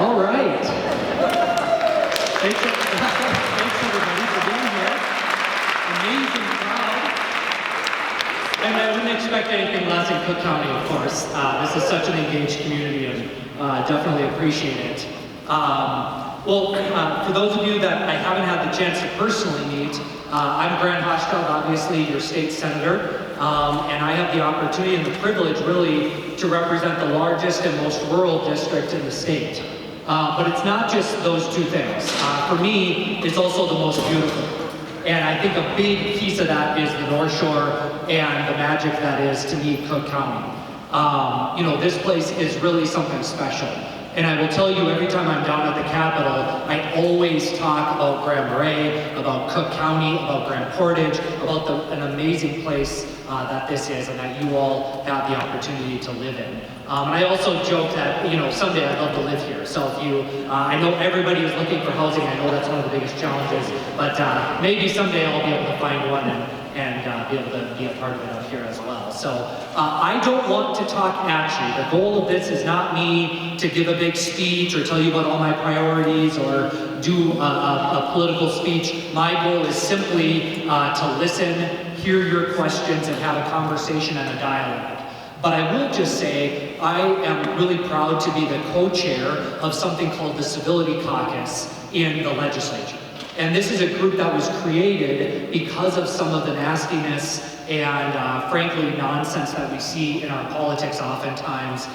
All right. Thanks everybody for being here. Amazing crowd. And I wouldn't expect anything less in Cook County, of course. This is such an engaged community, and definitely appreciate it. For those of you that I haven't had the chance to personally meet, I'm Grant Hauschild, obviously your state senator, and I have the opportunity and the privilege really to represent the largest and most rural district in the state. But it's not just those two things. For me, it's also the most beautiful. And I think a big piece of that is the North Shore and the magic that is, to me, Cook County. This place is really something special. And I will tell you, every time I'm down at the Capitol, I always talk about Marais, about Cook County, about Grand Portage, about an amazing place that this is, and that you all have the opportunity to live in. And I also joke that, someday I'd love to live here. So if I know everybody is looking for housing. I know that's one of the biggest challenges, but maybe someday I'll be able to find one and be able to be a part of it up here as well. So I don't want to talk at you. The goal of this is not me to give a big speech or tell you about all my priorities or do a political speech. My goal is simply to listen, hear your questions, and have a conversation and a dialogue. But I will just say, I am really proud to be the co-chair of something called the Civility Caucus in the legislature. And this is a group that was created because of some of the nastiness and frankly nonsense that we see in our politics oftentimes,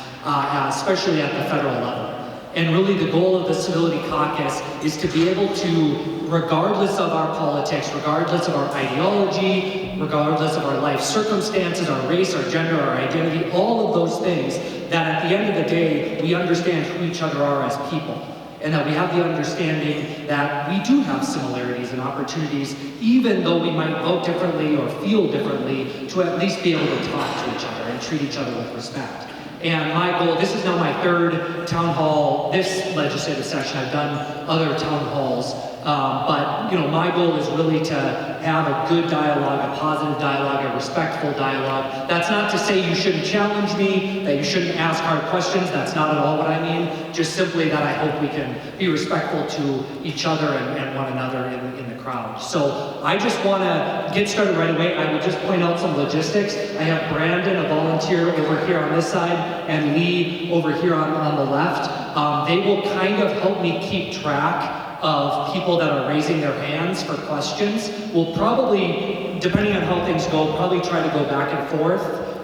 especially at the federal level. And really the goal of the Civility Caucus is to be able to, regardless of our politics, regardless of our ideology, regardless of our life circumstances, our race, our gender, our identity, all of those things, that at the end of the day, we understand who each other are as people. And that we have the understanding that we do have similarities and opportunities, even though we might vote differently or feel differently, to at least be able to talk to each other and treat each other with respect. And my goal, this is now my third town hall this legislative session. I've done other town halls, but my goal is really to have a good dialogue, a positive dialogue, a respectful dialogue. That's not to say you shouldn't challenge me, that you shouldn't ask hard questions. That's not at all what I mean. Just simply that I hope we can be respectful to each other and one another in the crowd. So I just want to get started right away. I will just point out some logistics. I have Brandon, a volunteer, over here on this side, and Lee over here on the left. They will kind of help me keep track of people that are raising their hands for questions. We'll probably, depending on how things go, probably try to go back and forth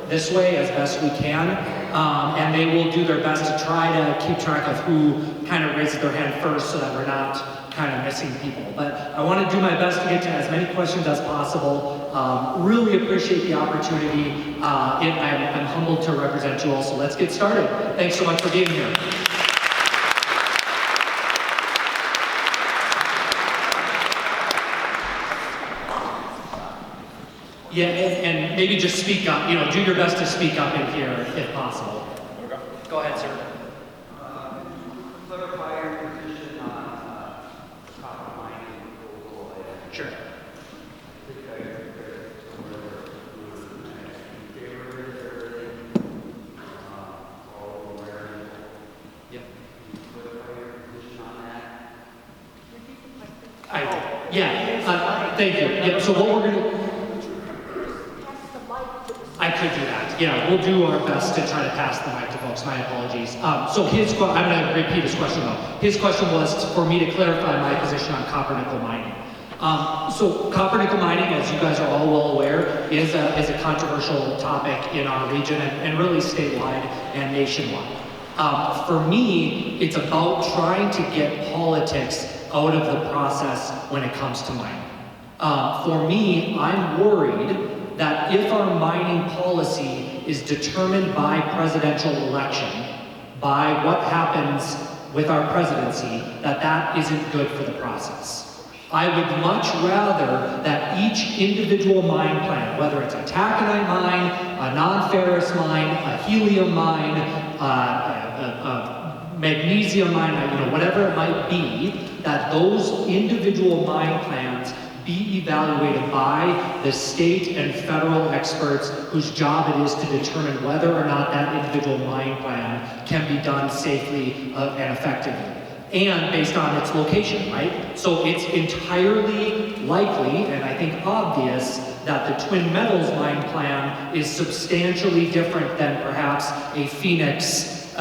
this way as best we can. And they will do their best to try to keep track of who kind of raises their hand first so that we're not kind of missing people. But I want to do my best to get to as many questions as possible. Really appreciate the opportunity. I'm humbled to represent you all, so let's get started. Thanks so much for being here. Yeah, and maybe just speak up, do your best to speak up in here if possible. Go ahead, sir. Clarify your position on copper mining. Sure. Thank you. Yeah, so what we're going to... I could do that. Yeah, we'll do our best to try to pass the mic to folks. My apologies. So I'm going to repeat his question though. His question was for me to clarify my position on copper nickel mining. So copper nickel mining, as you guys are all well aware, is a controversial topic in our region and really statewide and nationwide. For me, it's about trying to get politics out of the process when it comes to mining. For me, I'm worried that if our mining policy is determined by presidential election, by what happens with our presidency, that isn't good for the process. I would much rather that each individual mine plan, whether it's a taconite mine, a non-ferrous mine, a helium mine, a magnesium mine, whatever it might be, that those individual mine plans be evaluated by the state and federal experts whose job it is to determine whether or not that individual mine plan can be done safely and effectively, and based on its location, right? So it's entirely likely, and I think obvious, that the Twin Metals mine plan is substantially different than perhaps a Phoenix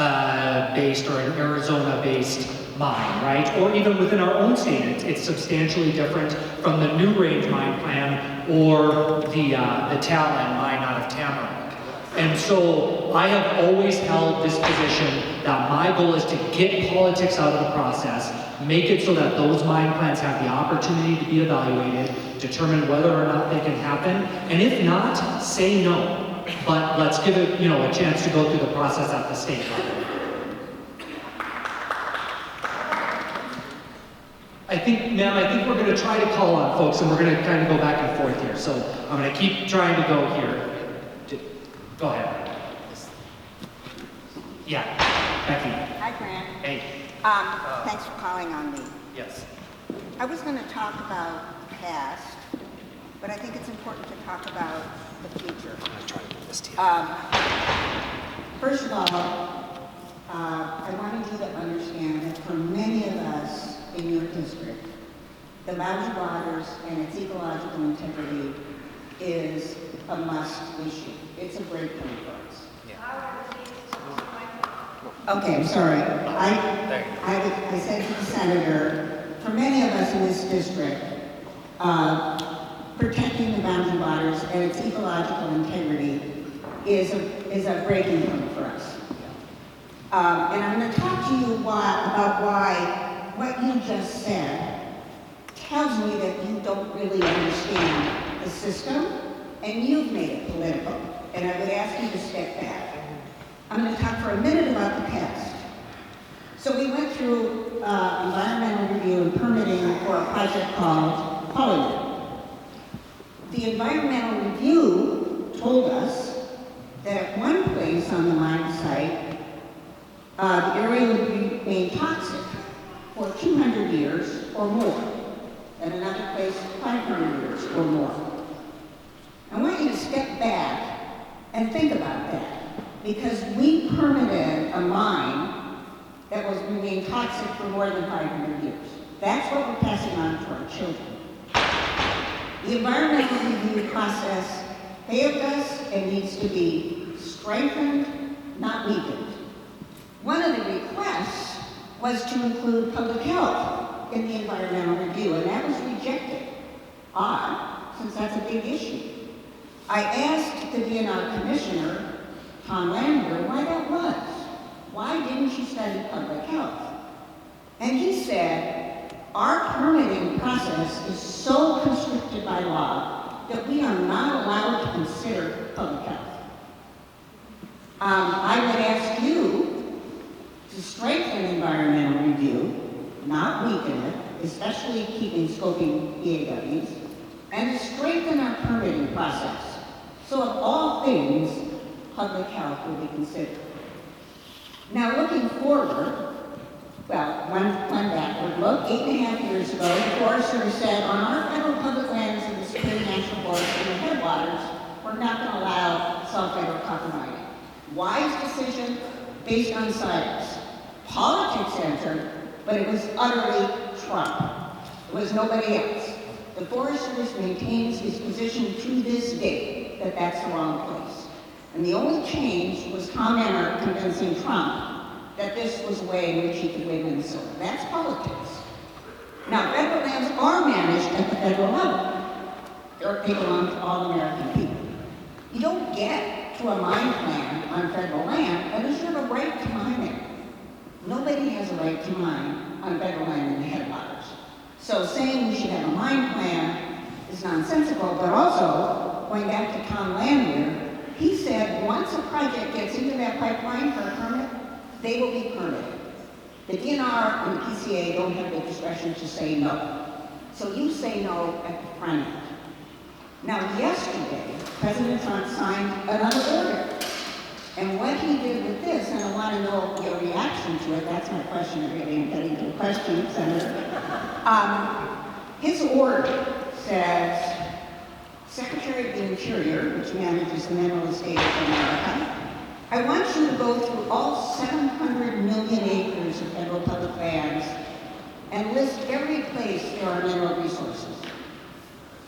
based or an Arizona based mine, right? Or even within our own state, it's substantially different from the New Range mine plan or the Talon mine out of Tamarack. And so I have always held this position that my goal is to get politics out of the process, make it so that those mine plans have the opportunity to be evaluated, determine whether or not they can happen, and if not, say no. But let's give it, a chance to go through the process at the state level. I think we're going to try to call on folks, and we're going to kind of go back and forth here. So I'm going to keep trying to go here. Go ahead. Yeah, Becky. Hi, Grant. Hey. Thanks for calling on me. Yes. I was going to talk about the past, but I think it's important to talk about the future. I'm going to try to put this to you. First of all, I wanted you to understand that for many of us in your district, the Marais waters and its ecological integrity is a must issue. It's a breakthrough for us. Okay, I'm sorry. I said to the senator, for many of us in this district, protecting the boundary waters and its ecological integrity is a breaking point for us. And I'm going to talk to you about why what you just said tells me that you don't really understand the system, and you've made it political. And I would ask you to step back. I'm going to talk for a minute about the past. So we went through environmental review and permitting for a project called Hauschild. The environmental review told us that at one place on the mine site, the area would remain toxic for 200 years or more, and another place 500 years or more. I want you to step back and think about that, because we permitted a mine that was remain toxic for more than 500 years. That's what we're passing on to our children. The environmental review process failed us and needs to be strengthened, not weakened. One of the requests was to include public health in the environmental review, and that was rejected. Odd, since that's a big issue. I asked the DNR commissioner, Tom Lander, why that was. Why didn't you study public health? And he said, our permitting process is so constricted by law that we are not allowed to consider public health. I would ask you to strengthen environmental review, not weaken it, especially keeping scoping EAWs, and to strengthen our permitting process. So of all things, public health will be considered. Now looking forward, well, one backward look, 8.5 years ago, the Forest Service said, on our federal public lands in the Superior National Forest and the headwaters, we're not going to allow sulfate or copper mining. Wise decision based on science. Politics entered, but it was utterly Trump. It was nobody else. The Forest Service maintains its position to this day that that's the wrong place. And the only change was Tom Emmer convincing Trump that this was a way in which he could win Minnesota. That's politics. Now, federal lands are managed at the federal level. They belong to all American people. You don't get to a mine plan on federal land unless you have a right to mine it. Nobody has a right to mine on federal land in the headwaters. So saying we should have a mine plan is nonsensical, but also, going back to Tom Lander, he said once a project gets into that pipeline for a permit, they will be permitted. The DNR and the PCA don't have the discretion to say no. So you say no at the front end. Now yesterday, President Trump signed another order. And what he did with this, and I want to know your reaction to it, that's my question, really, I'm getting to the question, Senator. His order says, Secretary of the Interior, which manages the mineral estate of America, I want you to go through all 700 million acres of federal public lands and list every place there are mineral resources.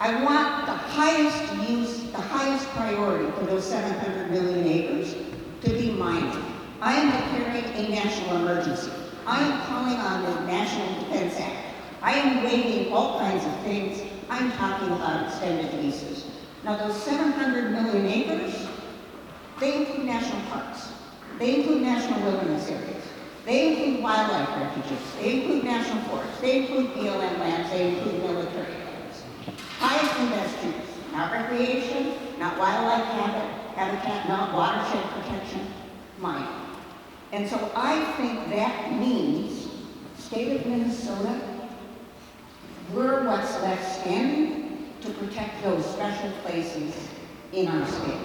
I want the highest use, the highest priority for those 700 million acres to be mining. I am declaring a national emergency. I am calling on the National Defense Act. I am waiving all kinds of things. I'm talking about extended leases. Now those 700 million acres, they include national parks. They include national wilderness areas. They include wildlife refuges. They include national forests. They include BLM lands. They include military lands. Highest and best use. Not recreation, not wildlife habitat, not watershed protection, mining. And so I think that means, state of Minnesota, we're what's left standing to protect those special places in our state.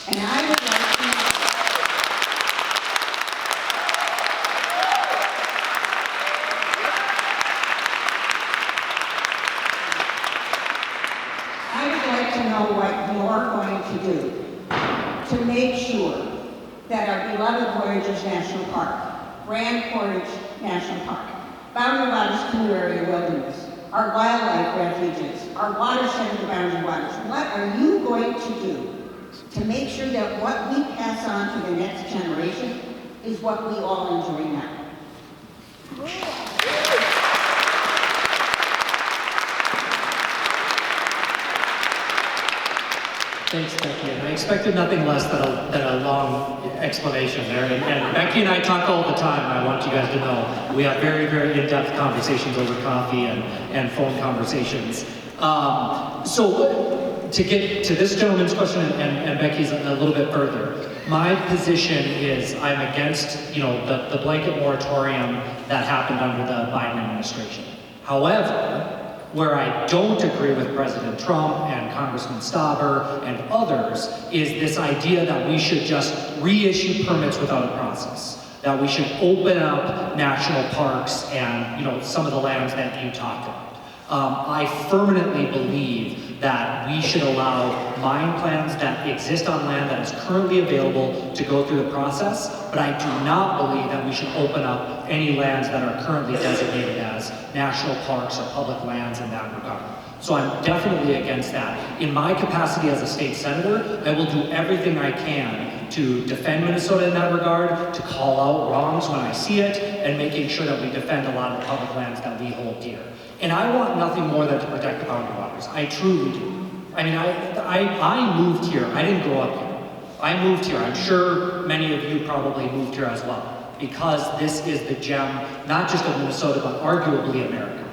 And I would like to know, what you're going to do to make sure that our beloved Voyageurs National Park, Grand Portage National Park, Boundary Waters Canoe Area Wilderness, our wildlife refuges, our watershed of the Boundary Waters, what are you going to do to make sure that what we pass on to the next generation is what we all enjoy now? Thanks, Becky. And I expected nothing less than a long explanation there. And Becky and I talk all the time. I want you guys to know we have very, very in-depth conversations over coffee and phone conversations. So to get to this gentleman's question and Becky's a little bit further, my position is I'm against, the blanket moratorium that happened under the Biden administration. However, where I don't agree with President Trump and Congressman Stauber and others is this idea that we should just reissue permits without a process, that we should open up national parks and some of the lands that you talked about. I firmly believe that we should allow mine plans that exist on land that is currently available to go through the process, but I do not believe that we should open up any lands that are currently designated as national parks or public lands in that regard. So I'm definitely against that. In my capacity as a state senator, I will do everything I can to defend Minnesota in that regard, to call out wrongs when I see it, and making sure that we defend a lot of the public lands that we hold dear. And I want nothing more than to protect the boundary waters. I truly do. I mean, I moved here. I didn't grow up here. I moved here. I'm sure many of you probably moved here as well, because this is the gem, not just of Minnesota, but arguably America.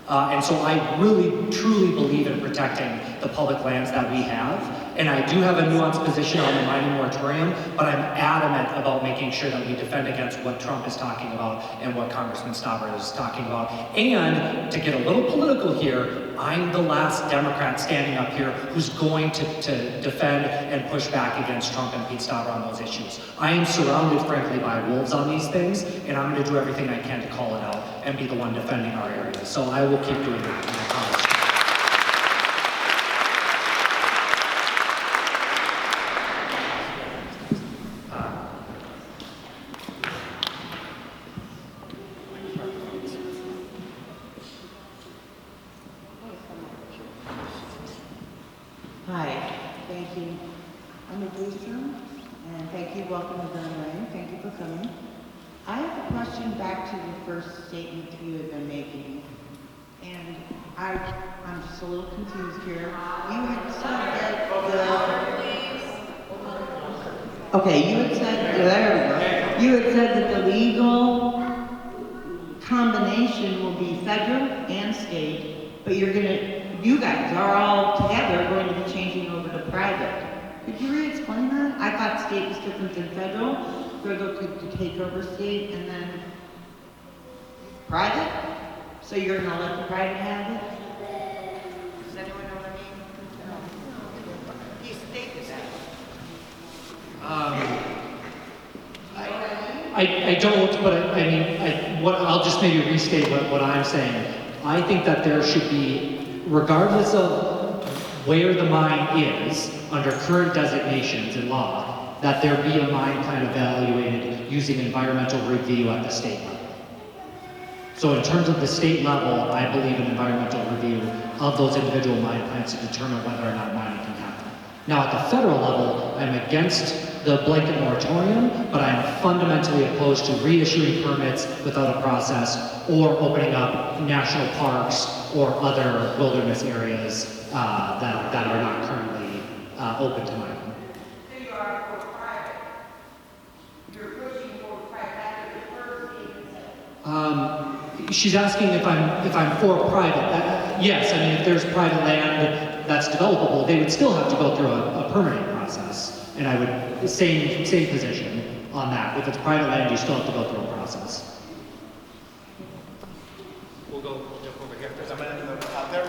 And so I really, truly believe in protecting the public lands that we have. And I do have a nuanced position on the mining moratorium, but I'm adamant about making sure that we defend against what Trump is talking about and what Congressman Stauber is talking about. And to get a little political here, I'm the last Democrat standing up here who's going to defend and push back against Trump and Pete Stauber on those issues. I am surrounded, frankly, by wolves on these things, and I'm going to do everything I can to call it out and be the one defending our areas. So I will keep doing that, I promise. Hi, thank you. I'm a booster, and thank you. Welcome to Marais. Thank you for coming. I have a question back to the first statement that you had been making, and I'm just a little confused here. You had said that okay, you had said there we go. You had said that the legal combination will be federal and state, but you guys are all together going to be changing over to private. Could you re-explain that? I thought state was different than federal. Federal could take over state and then private? So you're going to let the private have it? Does anyone know what I mean? You stated that. I don't, but I'll just maybe restate what I'm saying. I think that there should be regardless of where the mine is, under current designations in law, that there be a mine plan evaluated using environmental review at the state level. So in terms of the state level, I believe an environmental review of those individual mine plans to determine whether or not mining can happen. Now at the federal level, I'm against the blanket moratorium, but I'm fundamentally opposed to reissuing permits without a process or opening up national parks or other wilderness areas that are not currently open to mining. So you are for private. You're pushing for private. That's the first thing. She's asking if I'm for private. Yes, I mean if there's private land that's developable, they would still have to go through a permitting process, and I would same position on that. If it's private land, you still have to go through a process. We'll jump over here. There's a man Out there?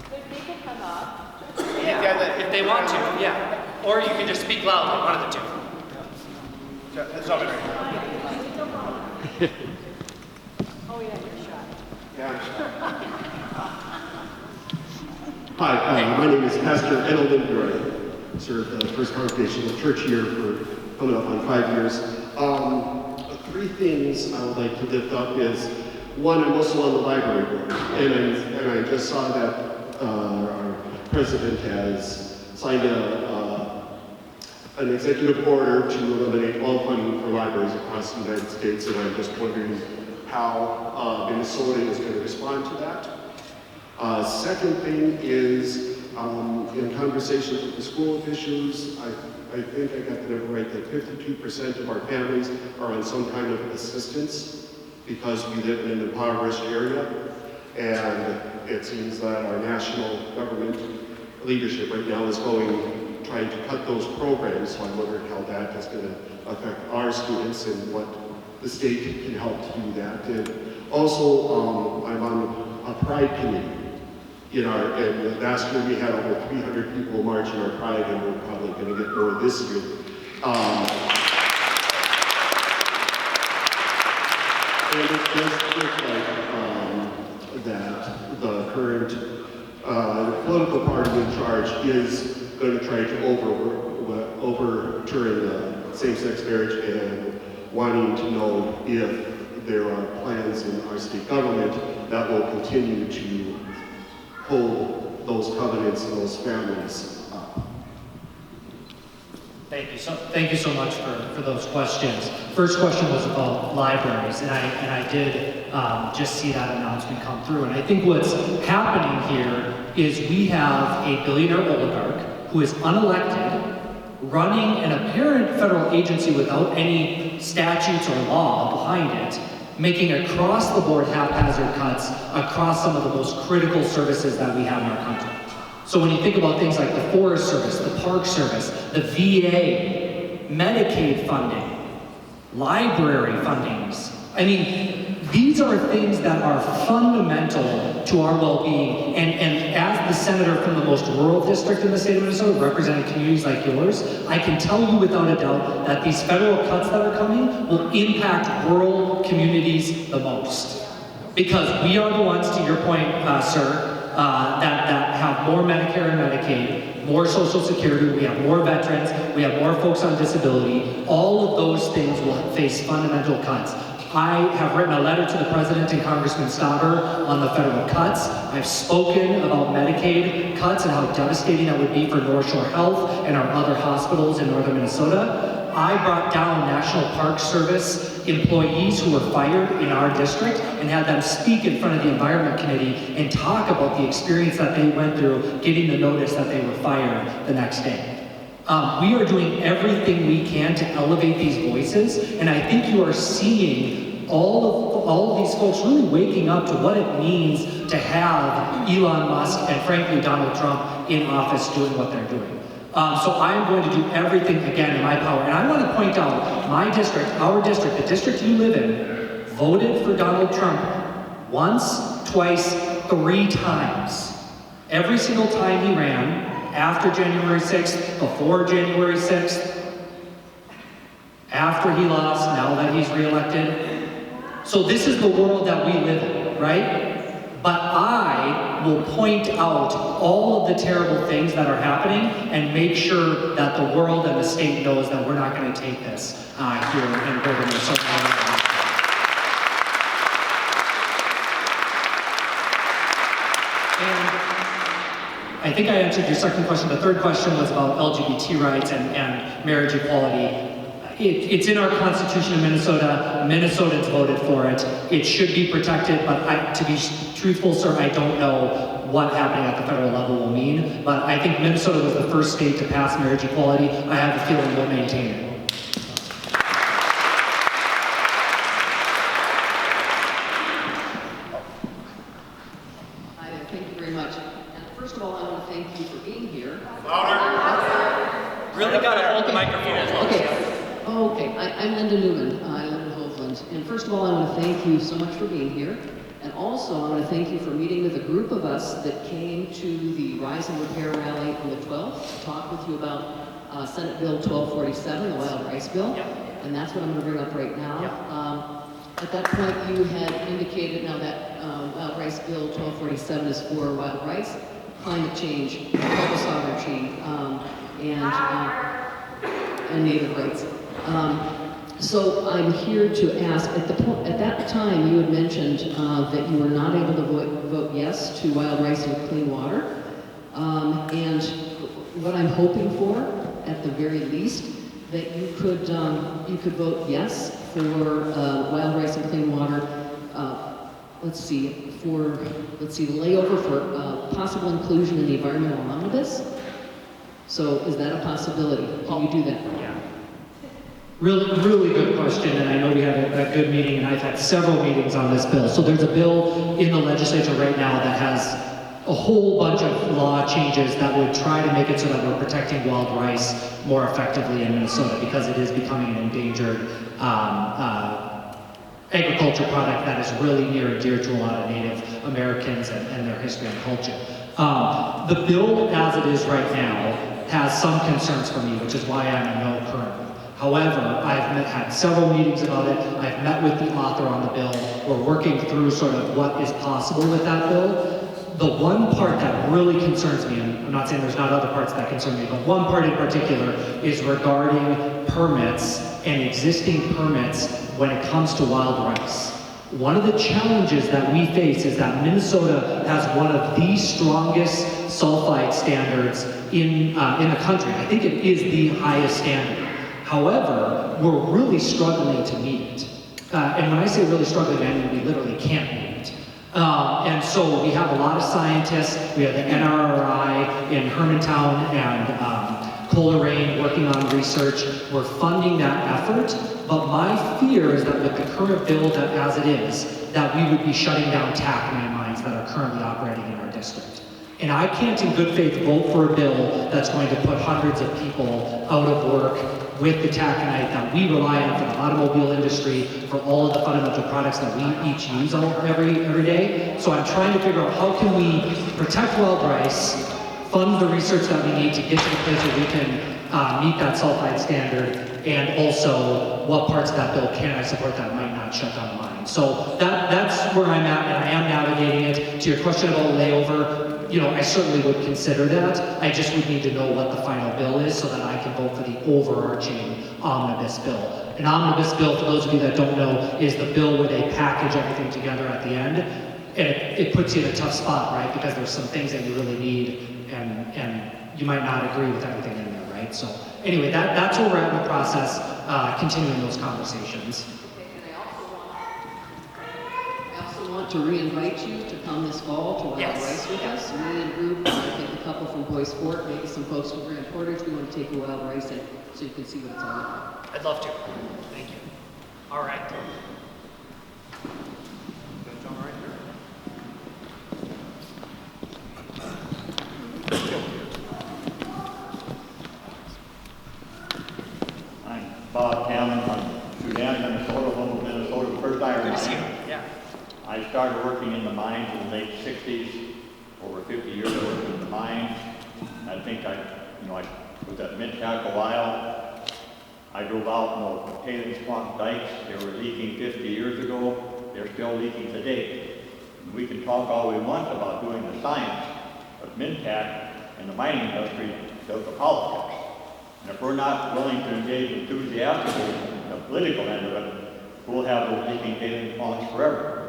They can come up. Yeah, if they want to, yeah. Or you can just speak loudly, one of the two. It's over there. Oh, yeah, you're shy. Yeah. Hi, my name is Pastor Ed Lindgren. I serve the First Congregational Church here for coming up on 5 years. Three things I would like to lift up is, one, I'm also on the library board, and I just saw that our president has signed an executive order to eliminate all funding for libraries across the United States, and I'm just wondering how Minnesota is going to respond to that. Second thing is, in conversations with the school officials, I think I got the number right, that 52% of our families are on some kind of assistance because we live in an impoverished area, and it seems that our national government leadership right now is trying to cut those programs, so I'm wondering how that is going to affect our students and what the state can help to do that. And also, I'm on a pride committee. And last year we had over 300 people marching our pride, and we're probably going to get more this year. And it does look like that the current political party in charge is going to try to overturn same-sex marriage, and wanting to know if there are plans in our state government that will continue to hold those covenants and those families up. Thank you so much for those questions. First question was about libraries, and I did just see that announcement come through. And I think what's happening here is we have a billionaire oligarch who is unelected, running an apparent federal agency without any statutes or law behind it, making across-the-board haphazard cuts across some of the most critical services that we have in our country. So when you think about things like the Forest Service, the Park Service, the VA, Medicaid funding, library fundings, I mean, these are things that are fundamental to our well-being. And as the senator from the most rural district in the state of Minnesota, representing communities like yours, I can tell you without a doubt that these federal cuts that are coming will impact rural communities the most. Because we are the ones, to your point, sir, that have more Medicare and Medicaid, more Social Security, we have more veterans, we have more folks on disability. All of those things will face fundamental cuts. I have written a letter to the President and Congressman Stauber on the federal cuts. I've spoken about Medicaid cuts and how devastating that would be for North Shore Health and our other hospitals in northern Minnesota. I brought down National Park Service employees who were fired in our district and had them speak in front of the Environment Committee and talk about the experience that they went through getting the notice that they were fired the next day. We are doing everything we can to elevate these voices, and I think you are seeing all of these folks really waking up to what it means to have Elon Musk and frankly Donald Trump in office doing what they're doing. So I'm going to do everything again in my power. And I want to point out my district, our district, the district you live in, voted for Donald Trump once, twice, 3 times. Every single time he ran, after January 6th, before January 6th, after he lost, now that he's reelected. So this is the world that we live in, right? But I will point out all of the terrible things that are happening and make sure that the world and the state knows that we're not going to take this here in Golden, Minnesota. And I think I answered your second question. The third question was about LGBT rights and marriage equality. It's in our Constitution of Minnesota. Minnesotans voted for it. It should be protected, but to be truthful, sir, I don't know what happening at the federal level will mean. But I think Minnesota was the first state to pass marriage equality. I have a feeling we'll maintain it. Hi, thank you very much. And first of all, I want to thank you for being here. Really got to hold the microphone as well. Okay. Okay, I'm Linda Newman. I live in Hoveland. And first of all, I want to thank you so much for being here. And also, I want to thank you for meeting with a group of us that came to the Rise and Repair Rally on the 12th to talk with you about Senate Bill 1247, the Wild Rice Bill. Yep. And that's what I'm going to bring up right now. Yep. At that point, you had indicated now that Wild Rice Bill 1247 is for wild rice, climate change, global sovereignty, and native rights. So I'm here to ask, at that time you had mentioned that you were not able to vote yes to wild rice and clean water. And what I'm hoping for, at the very least, that you could vote yes for wild rice and clean water. The layover for possible inclusion in the environmental omnibus. So is that a possibility? Can you do that? Yeah. Really good question, and I know we had a good meeting, and I've had several meetings on this bill. So there's a bill in the legislature right now that has a whole bunch of law changes that would try to make it so that we're protecting wild rice more effectively in Minnesota, because it is becoming an endangered agriculture product that is really near and dear to a lot of Native Americans and their history and culture. The bill as it is right now has some concerns for me, which is why I'm a no currently. However, I've had several meetings about it. I've met with the author on the bill. We're working through sort of what is possible with that bill. The one part that really concerns me, and I'm not saying there's not other parts that concern me, but one part in particular is regarding permits and existing permits when it comes to wild rice. One of the challenges that we face is that Minnesota has one of the strongest sulfide standards in the country. I think it is the highest standard. However, we're really struggling to meet it. And when I say really struggling, I mean we literally can't meet it. And so we have a lot of scientists. We have the NRRI in Hermantown and Coleraine working on research. We're funding that effort. But my fear is that with the current bill that as it is, that we would be shutting down taconite mines that are currently operating in our district. And I can't in good faith vote for a bill that's going to put hundreds of people out of work with the taconite that we rely on for the automobile industry, for all of the fundamental products that we each use every day. So I'm trying to figure out how can we protect wild rice, fund the research that we need to get to the place where we can meet that sulfide standard, and also what parts of that bill can I support that might not shut down the mine. So that's where I'm at, and I am navigating it. To your question about layover, I certainly would consider that. I just would need to know what the final bill is so that I can vote for the overarching omnibus bill. An omnibus bill, for those of you that don't know, is the bill where they package everything together at the end. And it puts you in a tough spot, right? Because there's some things that you really need, and you might not agree with everything in there, right? So anyway, that's where we're at in the process, continuing those conversations. Want to re-invite you to come this fall to Wild Yes. Rice with us. Me and a group, I think a couple from Boyce Fort, maybe some folks from Grand Portage. We want to take a Wild Rice in so you can see what it's all about. I'd love to. Thank you. All right. John, right here. I'm Bob Cameron from Sudan, Minnesota, home of Minnesota, the first iron Good to see you. mine. Yeah. I started working in the mines in the late 60s, over 50 years I worked in the mines. I think I was at Mid-Cac a while. I drove out in the tailings swamp dikes. They were leaking 50 years ago. they're still leaking today. And we can talk all we want about doing the science, but MinTAC and the mining industry does the politics. And if we're not willing to engage enthusiastically in the political end of it, we'll have those leaking tailings ponds forever.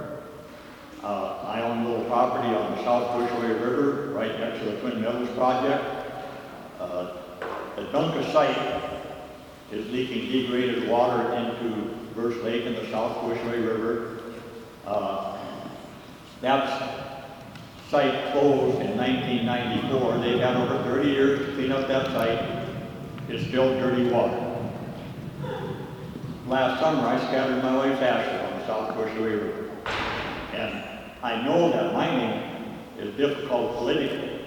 I own a little property on the South Bushway River, right next to the Twin Meadows project. The Duncan site is leaking degraded water into Birch Lake in the South Bushway River. That site closed in 1994. They've had over 30 years to clean up that site. It's still dirty water. Last summer, I scattered my wife's ashes on the South Bushway River. And I know that mining is difficult politically,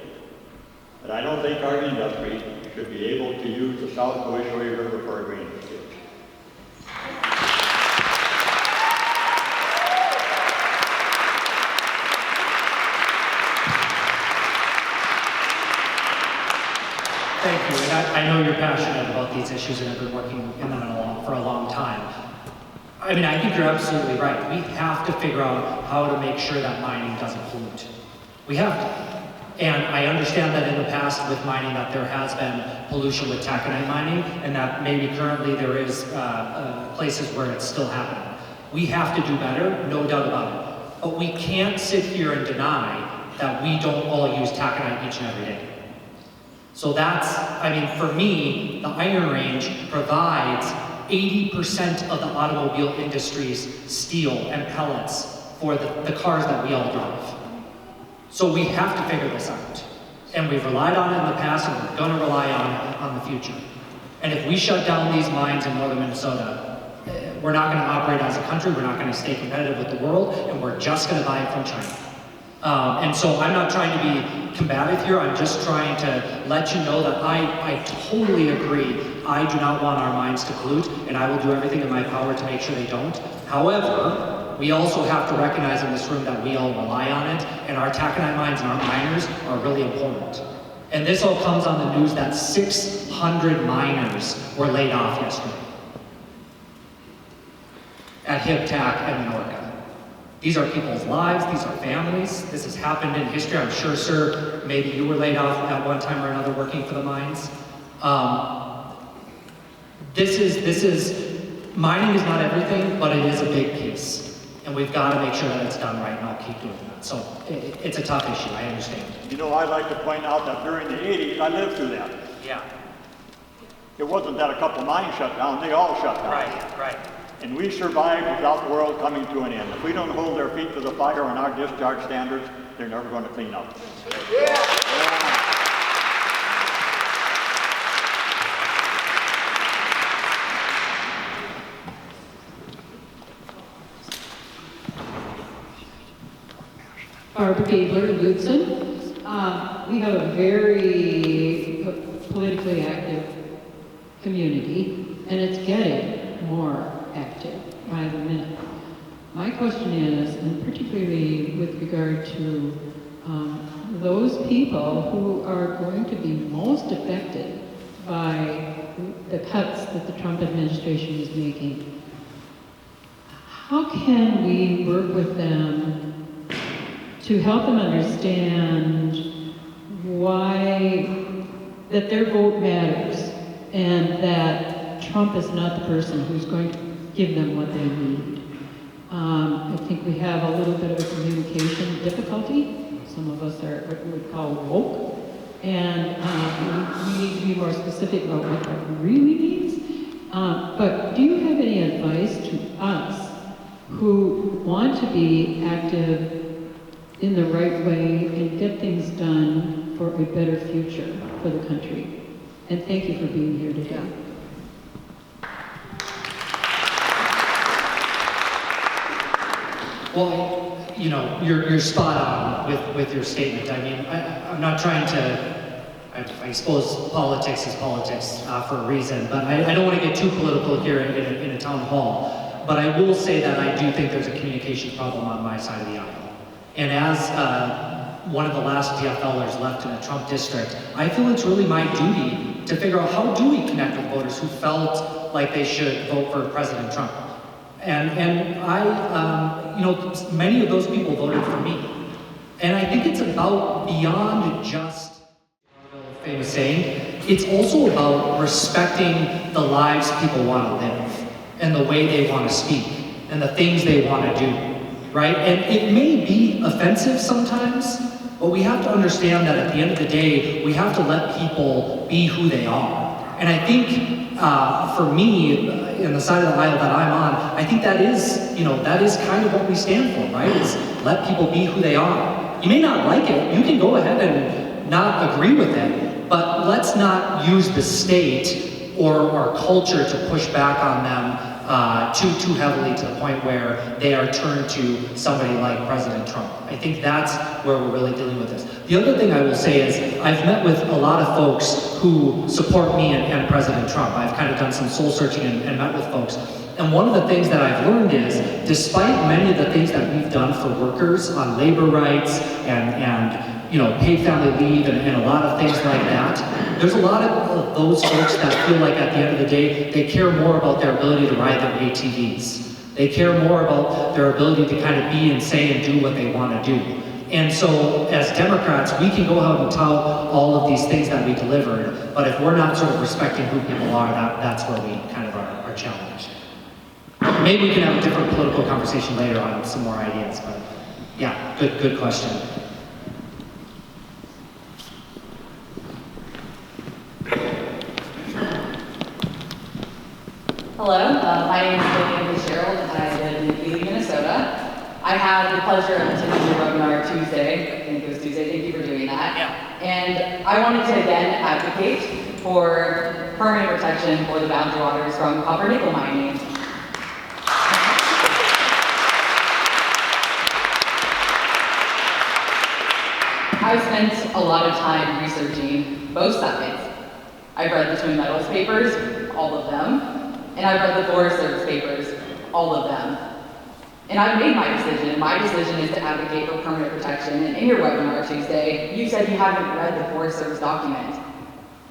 but I don't think our industry should be able to use the South Bushway River for a drainage ditch. Thank you, and I know you're passionate about these issues and have been working in them for a long time. I mean, I think you're absolutely right. We have to figure out how to make sure that mining doesn't pollute. We have to. And I understand that in the past with mining that there has been pollution with taconite mining, and that maybe currently there is places where it's still happening. We have to do better, no doubt about it. But we can't sit here and deny that we don't all use taconite each and every day. So that's, I mean, for me, the Iron Range provides 80% of the automobile industry's steel and pellets for the cars that we all drive. So we have to figure this out. And we've relied on it in the past, and we're gonna rely on it on the future. And if we shut down these mines in northern Minnesota, we're not gonna operate as a country, we're not gonna stay competitive with the world, and we're just gonna buy it from China. And so I'm not trying to be combative here, I'm just trying to let you know that I totally agree. I do not want our mines to pollute, and I will do everything in my power to make sure they don't. However, we also have to recognize in this room that we all rely on it, and our taconite mines and our miners are really important. And this all comes on the news that 600 miners were laid off yesterday at HIPTAC and Menorca. These are people's lives, these are families. This has happened in history. I'm sure, sir, maybe you were laid off at one time or another working for the mines. Mining is not everything, but it is a big piece. And we've got to make sure that it's done right, and I'll keep doing that. So it's a tough issue, I understand. You know, I'd like to point out that during the 80s, I lived through that. Yeah. It wasn't that a couple mines shut down, they all shut down. Right. And we survived without the world coming to an end. If we don't hold their feet to the fire on our discharge standards, they're never going to clean up. Barbara Gabler, Lutzen. We have a very politically active community, and it's getting more active by the minute. My question is, and particularly with regard to those people who are going to be most affected by the cuts that the Trump administration is making, how can we work with them to help them understand why that their vote matters and that Trump is not the person who's going to give them what they need? I think we have a little bit of a communication difficulty. Some of us are what we would call woke, and we need to be more specific about what that really means. But do you have any advice to us who want to be active in the right way and get things done for a better future for the country? And thank you for being here today. Well, you know, you're spot on with your statement. I mean, I'm not trying to, I suppose politics is politics for a reason, but I don't want to get too political here in a town hall. But I will say that I do think there's a communication problem on my side of the aisle. And as one of the last DFLers left in a Trump district, I feel it's really my duty to figure out how do we connect with voters who felt like they should vote for President Trump. And I, many of those people voted for me. And I think it's about beyond just famous saying, it's also about respecting the lives people want to live and the way they want to speak and the things they want to do, right? And it may be offensive sometimes, but we have to understand that at the end of the day, we have to let people be who they are. And I think for me, in the side of the aisle that I'm on, I think that is kind of what we stand for, right? Is let people be who they are. You may not like it, you can go ahead and not agree with it, but let's not use the state or our culture to push back on them too heavily to the point where they are turned to somebody like President Trump. I think that's where we're really dealing with this. The other thing I will say is I've met with a lot of folks who support me and President Trump. I've kind of done some soul searching and met with folks. And one of the things that I've learned is, despite many of the things that we've done for workers on labor rights and paid family leave and a lot of things like that, there's a lot of those folks that feel like at the end of the day, they care more about their ability to ride their ATVs. They care more about their ability to kind of be and say and do what they want to do. And so as Democrats, we can go out and tout all of these things that we delivered, but if we're not sort of respecting who people are, that's where we kind of are challenged. Maybe we can have a different political conversation later on some more ideas, but yeah, good question. Hello, my name is Lillian Fitzgerald, and I live in Ely, Minnesota. I had the pleasure of attending your webinar Tuesday. I think it was Tuesday. Thank you for doing that. Yeah. And I wanted to again advocate for permanent protection for the boundary waters from copper nickel mining. I've spent a lot of time researching both sides. I've read the Twin Metals papers, all of them. And I've read the Forest Service papers, all of them. And I've made my decision. My decision is to advocate for permanent protection. And in your webinar Tuesday, you said you haven't read the Forest Service document.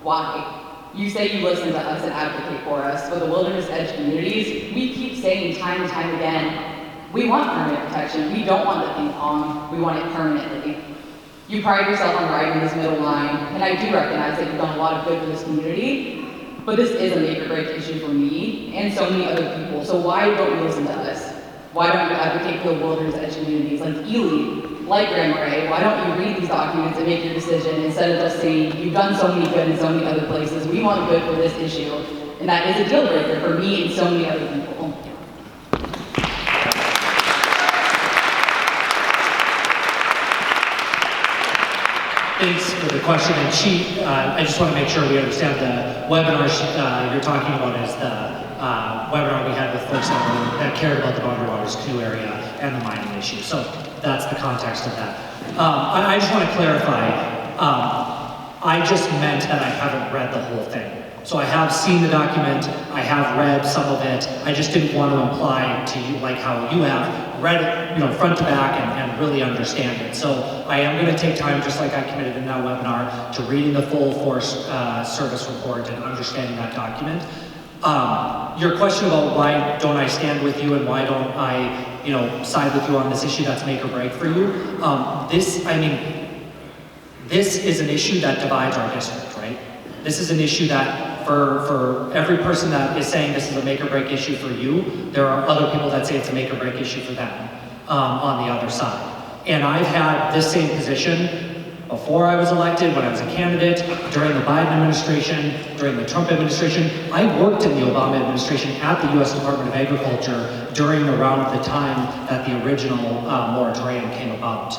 Why? You say you listen to us and advocate for us, but the wilderness edge communities, we keep saying time and time again, we want permanent protection. We don't want the ping pong. We want it permanently. You pride yourself on riding this middle line, and I do recognize that you've done a lot of good for this community. But this is a make or break issue for me and so many other people. So why don't you listen to us? Why don't you advocate for the wilderness edge communities like Ely, like Grand Marais? Why don't you read these documents and make your decision instead of just saying, you've done so many good in so many other places. We want good for this issue. And that is a deal breaker for me and so many other people. Thanks for the question. And I just want to make sure we understand the webinar you're talking about is the webinar we had with folks that cared about the Boundary Waters Canoe area and the mining issue. So that's the context of that. I just want to clarify. I just meant that I haven't read the whole thing. So I have seen the document, I have read some of it, I just didn't want to imply to you, like how you have, read it front to back and really understand it. So I am going to take time, just like I committed in that webinar, to reading the full Forest Service report and understanding that document. Your question about why don't I stand with you and why don't I side with you on this issue that's make or break for you, this is an issue that divides our district, right? This is an issue that for every person that is saying this is a make or break issue for you, there are other people that say it's a make or break issue for them on the other side. And I've had this same position before I was elected, when I was a candidate, during the Biden administration, during the Trump administration. I worked in the Obama administration at the U.S. Department of Agriculture during around the time that the original moratorium came about.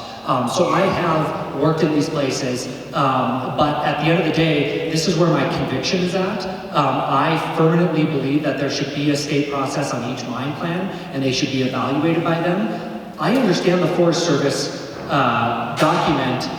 So I have worked in these places, but at the end of the day, this is where my conviction is at. I firmly believe that there should be a state process on each mine plan, and they should be evaluated by them. I understand the Forest Service document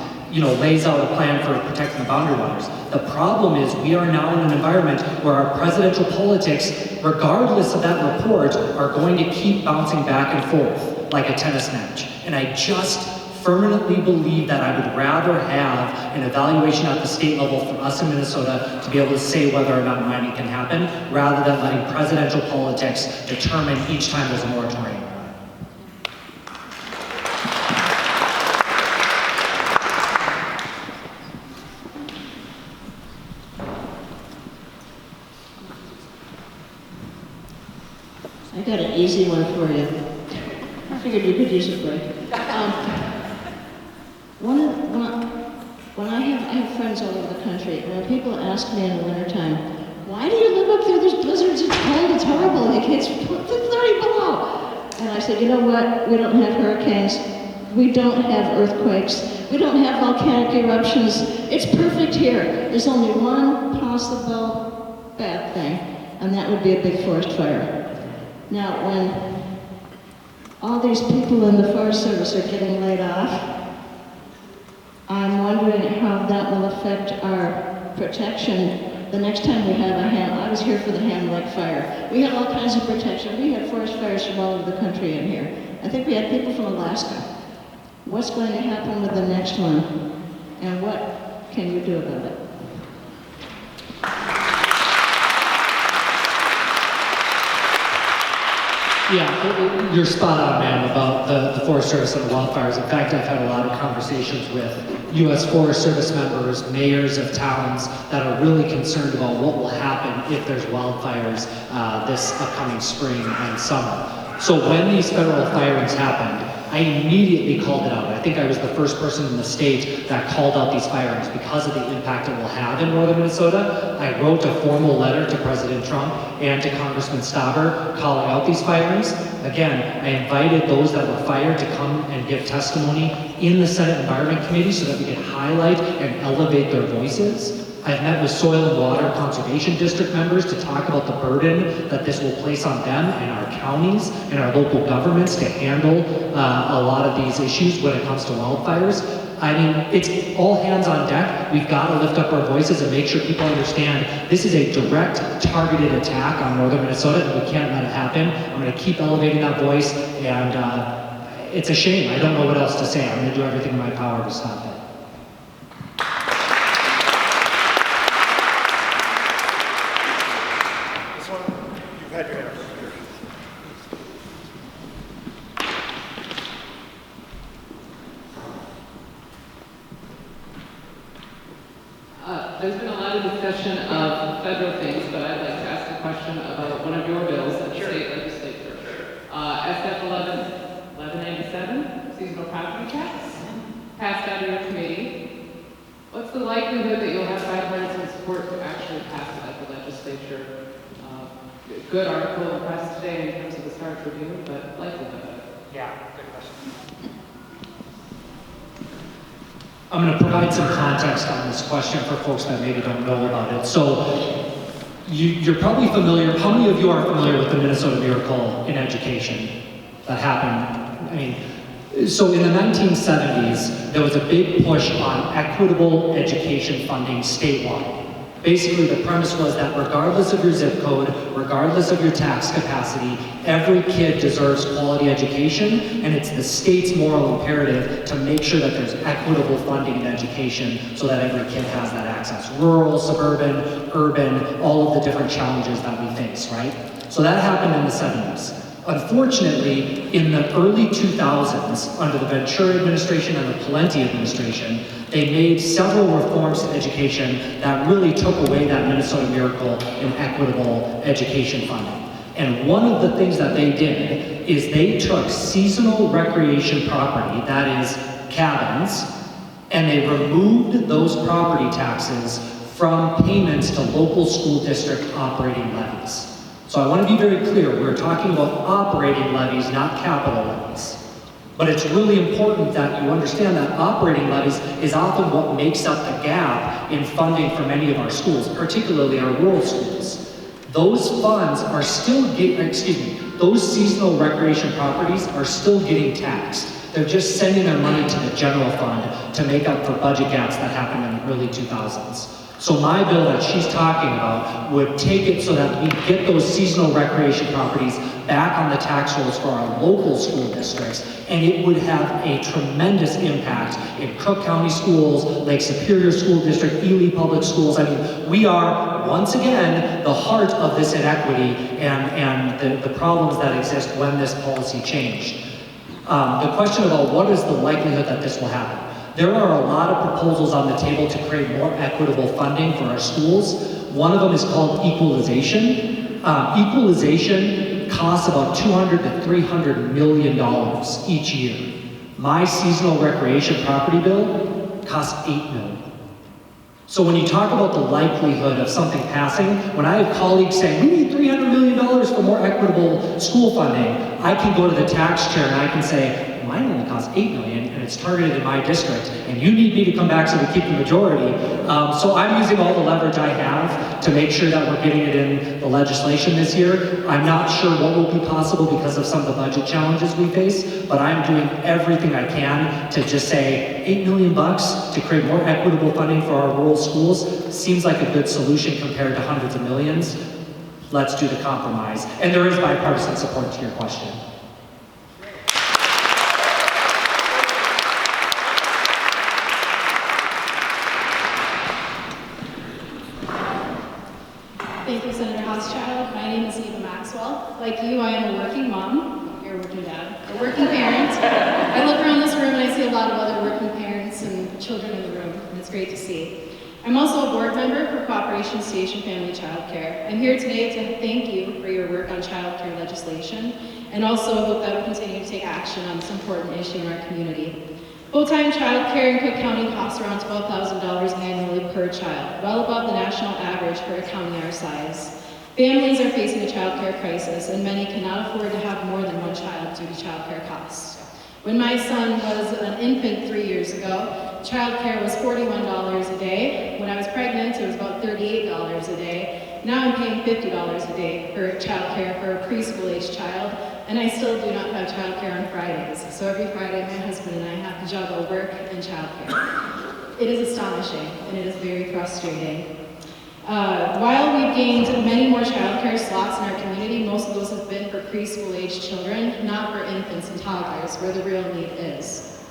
lays out a plan for protecting the boundary waters. The problem is we are now in an environment where our presidential politics, regardless of that report, are going to keep bouncing back and forth like a tennis match. And I just firmly believe that I would rather have an evaluation at the state level for us in Minnesota to be able to say whether or not mining can happen, rather than letting presidential politics determine each time there's a moratorium. I got an easy one for you. I figured you could use a break. When I have friends all over the country, and when people ask me in the wintertime, why do you live up there? There's blizzards, it's cold, it's horrible, like it's 30 below. And I said, you know what? We don't have hurricanes. We don't have earthquakes. We don't have volcanic eruptions. It's perfect here. There's only one possible bad thing, and that would be a big forest fire. Now, when all these people in the Forest Service are getting laid off, I'm wondering how that will affect our protection the next time we have a ham. I was here for the Ham Lake fire. We had all kinds of protection. We had forest fires from all over the country in here. I think we had people from Alaska. What's going to happen with the next one? And what can you do about it? Yeah, you're spot on, ma'am, about the Forest Service and the wildfires. In fact, I've had a lot of conversations with U.S. Forest Service members, mayors of towns that are really concerned about what will happen if there's wildfires this upcoming spring and summer. So when these federal firings happened, I immediately called it out. I think I was the first person in the state that called out these firings because of the impact it will have in northern Minnesota. I wrote a formal letter to President Trump and to Congressman Stauber calling out these firings. Again, I invited those that were fired to come and give testimony in the Senate Environment Committee so that we could highlight and elevate their voices. I've met with Soil and Water Conservation District members to talk about the burden that this will place on them and our counties and our local governments to handle a lot of these issues when it comes to wildfires. I mean, it's all hands on deck. We've got to lift up our voices and make sure people understand this is a direct, targeted attack on northern Minnesota, and we can't let it happen. I'm going to keep elevating that voice, and it's a shame. I don't know what else to say. I'm going to do everything in my power to stop it. There's been a lot of discussion of federal things, but I'd like to ask a question about one of your bills at the state legislature. SF 1197, seasonal property tax, passed out of your committee. What's the likelihood that you'll have bipartisan support to actually pass it at the legislature? Good article in the press today in terms of the Star Tribune, but likelihood of it. Yeah, good question. I'm going to provide some context on this question for folks that maybe don't know about it. So you're probably familiar, how many of you are familiar with the Minnesota Miracle in Education that happened? I mean, so in the 1970s, there was a big push on equitable education funding statewide. Basically, the premise was that regardless of your zip code, regardless of your tax capacity, every kid deserves quality education, and it's the state's moral imperative to make sure that there's equitable funding in education so that every kid has that access. Rural, suburban, urban, all of the different challenges that we face, right? So that happened in the 70s. Unfortunately, in the early 2000s, under the Ventura administration and the Pawlenty administration, they made several reforms to education that really took away that Minnesota Miracle in equitable education funding. And one of the things that they did is they took seasonal recreation property, that is cabins, and they removed those property taxes from payments to local school district operating levies. So I want to be very clear, we're talking about operating levies, not capital levies. But it's really important that you understand that operating levies is often what makes up the gap in funding for many of our schools, particularly our rural schools. Those funds are still those seasonal recreation properties are still getting taxed. They're just sending their money to the general fund to make up for budget gaps that happened in the early 2000s. So my bill that she's talking about would take it so that we get those seasonal recreation properties back on the tax rolls for our local school districts, and it would have a tremendous impact in Cook County schools, Lake Superior School District, Ely Public Schools. I mean, we are, once again, the heart of this inequity and the problems that exist when this policy changed. The question about what is the likelihood that this will happen. There are a lot of proposals on the table to create more equitable funding for our schools. One of them is called equalization. Equalization costs about $200 to $300 million each year. My seasonal recreation property bill costs $8 million. So when you talk about the likelihood of something passing, when I have colleagues saying, we need $300 million for more equitable school funding, I can go to the tax chair and I can say, mine only costs $8 million and it's targeted in my district, and you need me to come back so we keep the majority. So I'm using all the leverage I have to make sure that we're getting it in the legislation this year. I'm not sure what will be possible because of some of the budget challenges we face, but I'm doing everything I can to just say $8 million to create more equitable funding for our rural schools seems like a good solution compared to hundreds of millions. Let's do the compromise. And there is bipartisan support to your question. Thank you, Senator Hauschild. My name is Eva Maxwell. Like you, I am a working mom. You're a working dad. A working parent. I look around this room and I see a lot of other working parents and children in the room, and it's great to see. I'm also a board member for Cooperation Station Family Child Care. I'm here today to thank you for your work on child care legislation, and also hope that we'll continue to take action on this important issue in our community. Full-time child care in Cook County costs around $12,000 annually per child, well above the national average for a county our size. Families are facing a child care crisis, and many cannot afford to have more than one child due to child care costs. When my son was an infant 3 years ago, child care was $41 a day. When I was pregnant, it was about $38 a day. Now I'm paying $50 a day for child care for a preschool-age child, and I still do not have child care on Fridays. So every Friday, my husband and I have to juggle work and child care. It is astonishing, and it is very frustrating. While we've gained many more child care slots in our community, most of those have been for preschool-age children, not for infants and toddlers, where the real need is.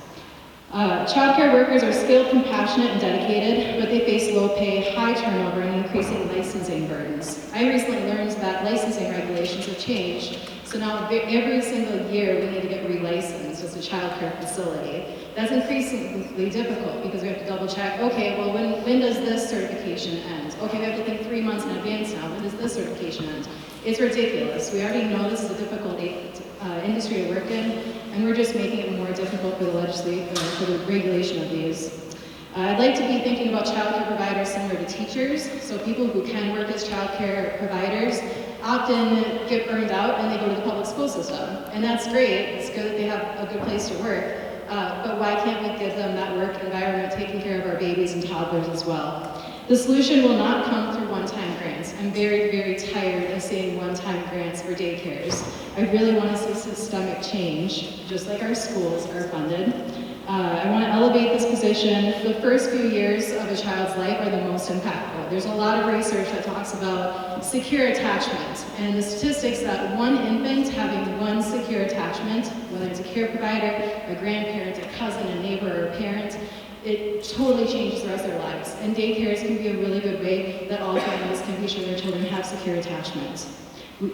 Child care workers are skilled, compassionate, and dedicated, but they face low pay, high turnover, and increasing licensing burdens. I recently learned that licensing regulations have changed, so now every single year we need to get relicensed as a child care facility. That's increasingly difficult because we have to double check, okay, well, when does this certification end? Okay, we have to think 3 months in advance now. When does this certification end? It's ridiculous. We already know this is a difficult industry to work in, and we're just making it more difficult for the regulation of these. I'd like to be thinking about child care providers similar to teachers, so people who can work as child care providers often get burned out and they go to the public school system. And that's great, it's good that they have a good place to work, but why can't we give them that work environment taking care of our babies and toddlers as well? The solution will not come through one-time grants. I'm very, very tired of seeing one-time grants for daycares. I really want to see systemic change, just like our schools are funded. I want to elevate this position. The first few years of a child's life are the most impactful. There's a lot of research that talks about secure attachment, and the statistics that one infant having one secure attachment, whether it's a care provider, a grandparent, a cousin, a neighbor, or a parent, it totally changes the rest of their lives. And daycares can be a really good way that all families can be sure their children have secure attachment.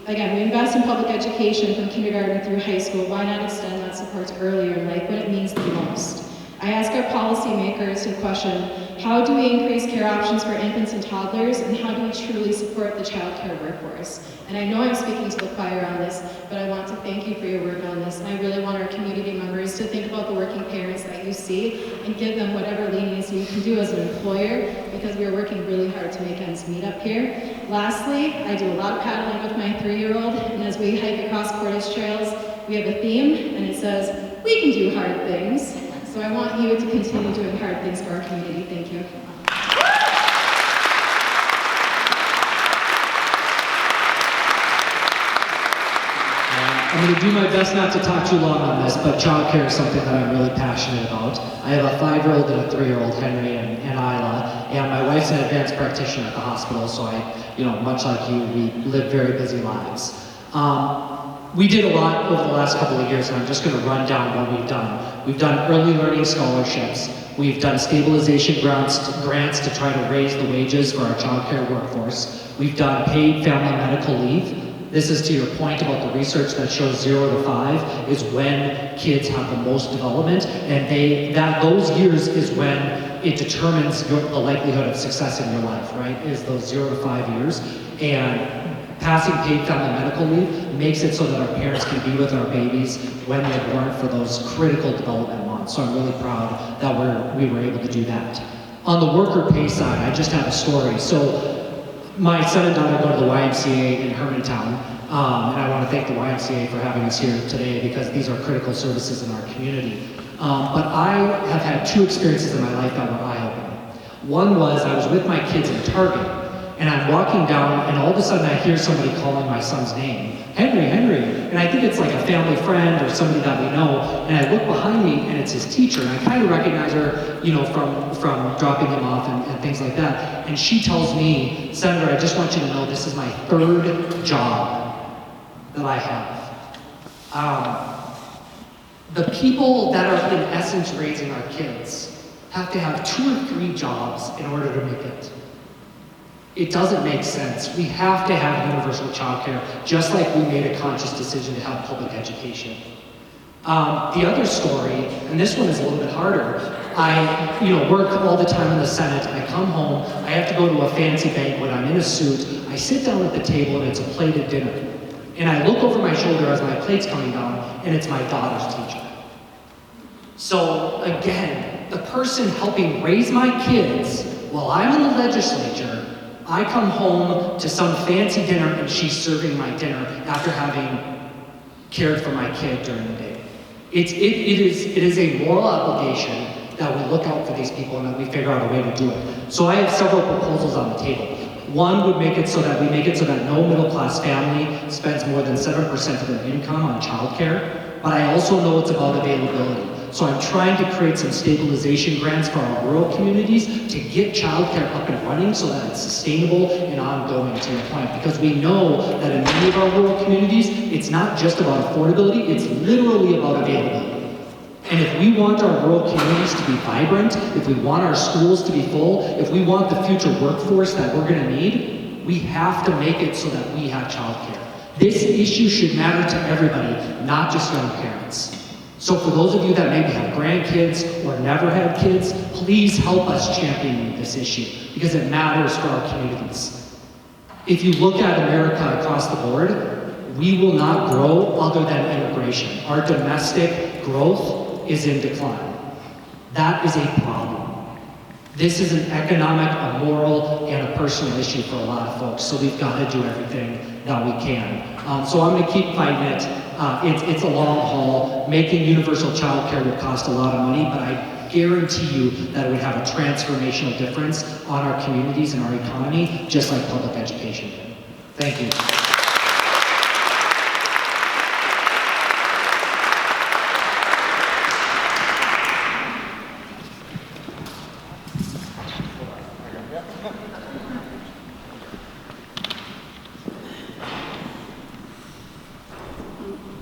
Again, we invest in public education from kindergarten through high school. Why not extend that support to earlier in life when it means the most? I ask our policymakers to question, how do we increase care options for infants and toddlers, and how do we truly support the child care workforce? And I know I'm speaking to the choir on this, but I want to thank you for your work on this, and I really want our community members to think about the working parents that you see and give them whatever leniency you can do as an employer, because we are working really hard to make ends meet up here. Lastly, I do a lot of paddling with my 3-year-old, and as we hike across Portage trails, we have a theme, and it says, we can do hard things. So I want you to continue doing hard things for our community. Thank you. I'm going to do my best not to talk too long on this, but childcare is something that I'm really passionate about. I have a 5-year-old and a 3-year-old, Henry and Isla, and my wife's an advanced practitioner at the hospital, so much like you, we live very busy lives. We did a lot over the last couple of years, and I'm just going to run down what we've done. We've done early learning scholarships. We've done stabilization grants to try to raise the wages for our childcare workforce. We've done paid family medical leave. This is to your point about the research that shows 0 to 5 is when kids have the most development, and those years is when it determines the likelihood of success in your life, right? Is those 0 to 5 years. And passing paid family medical leave makes it so that our parents can be with our babies when they're born for those critical development months. So I'm really proud that we were able to do that. On the worker pay side, I just have a story. So my son and daughter go to the YMCA in Hermantown, and I want to thank the YMCA for having us here today because these are critical services in our community. But I have had 2 experiences in my life that were eye-opening. One was I was with my kids in Target, and I'm walking down, and all of a sudden I hear somebody calling my son's name, Henry, Henry, and I think it's like a family friend or somebody that we know, and I look behind me, and it's his teacher, and I kind of recognize her, from dropping him off and things like that, and she tells me, Senator, I just want you to know this is my 3rd job that I have. The people that are in essence raising our kids have to have 2 or 3 jobs in order to make it. It doesn't make sense. We have to have universal childcare, just like we made a conscious decision to have public education. The other story, and this one is a little bit harder, I work all the time in the Senate. I come home, I have to go to a fancy banquet, I'm in a suit, I sit down at the table and it's a plated dinner. And I look over my shoulder as my plate's coming down, and it's my daughter's teacher. So again, the person helping raise my kids while I'm in the legislature, I come home to some fancy dinner and she's serving my dinner after having cared for my kid during the day. It is a moral obligation that we look out for these people and that we figure out a way to do it. So I have several proposals on the table. One would make it so that no middle-class family spends more than 7% of their income on childcare, but I also know it's about availability. So I'm trying to create some stabilization grants for our rural communities to get childcare up and running so that it's sustainable and ongoing, to your point. Because we know that in many of our rural communities, it's not just about affordability, it's literally about availability. And if we want our rural communities to be vibrant, if we want our schools to be full, if we want the future workforce that we're gonna need, we have to make it so that we have childcare. This issue should matter to everybody, not just young parents. So for those of you that maybe have grandkids or never had kids, please help us champion this issue because it matters for our communities. If you look at America across the board, we will not grow other than immigration. Our domestic growth is in decline. That is a problem. This is an economic, a moral, and a personal issue for a lot of folks, so we've got to do everything that we can. So I'm going to keep fighting it. It's a long haul. Making universal childcare will cost a lot of money, but I guarantee you that it would have a transformational difference on our communities and our economy, just like public education did. Thank you.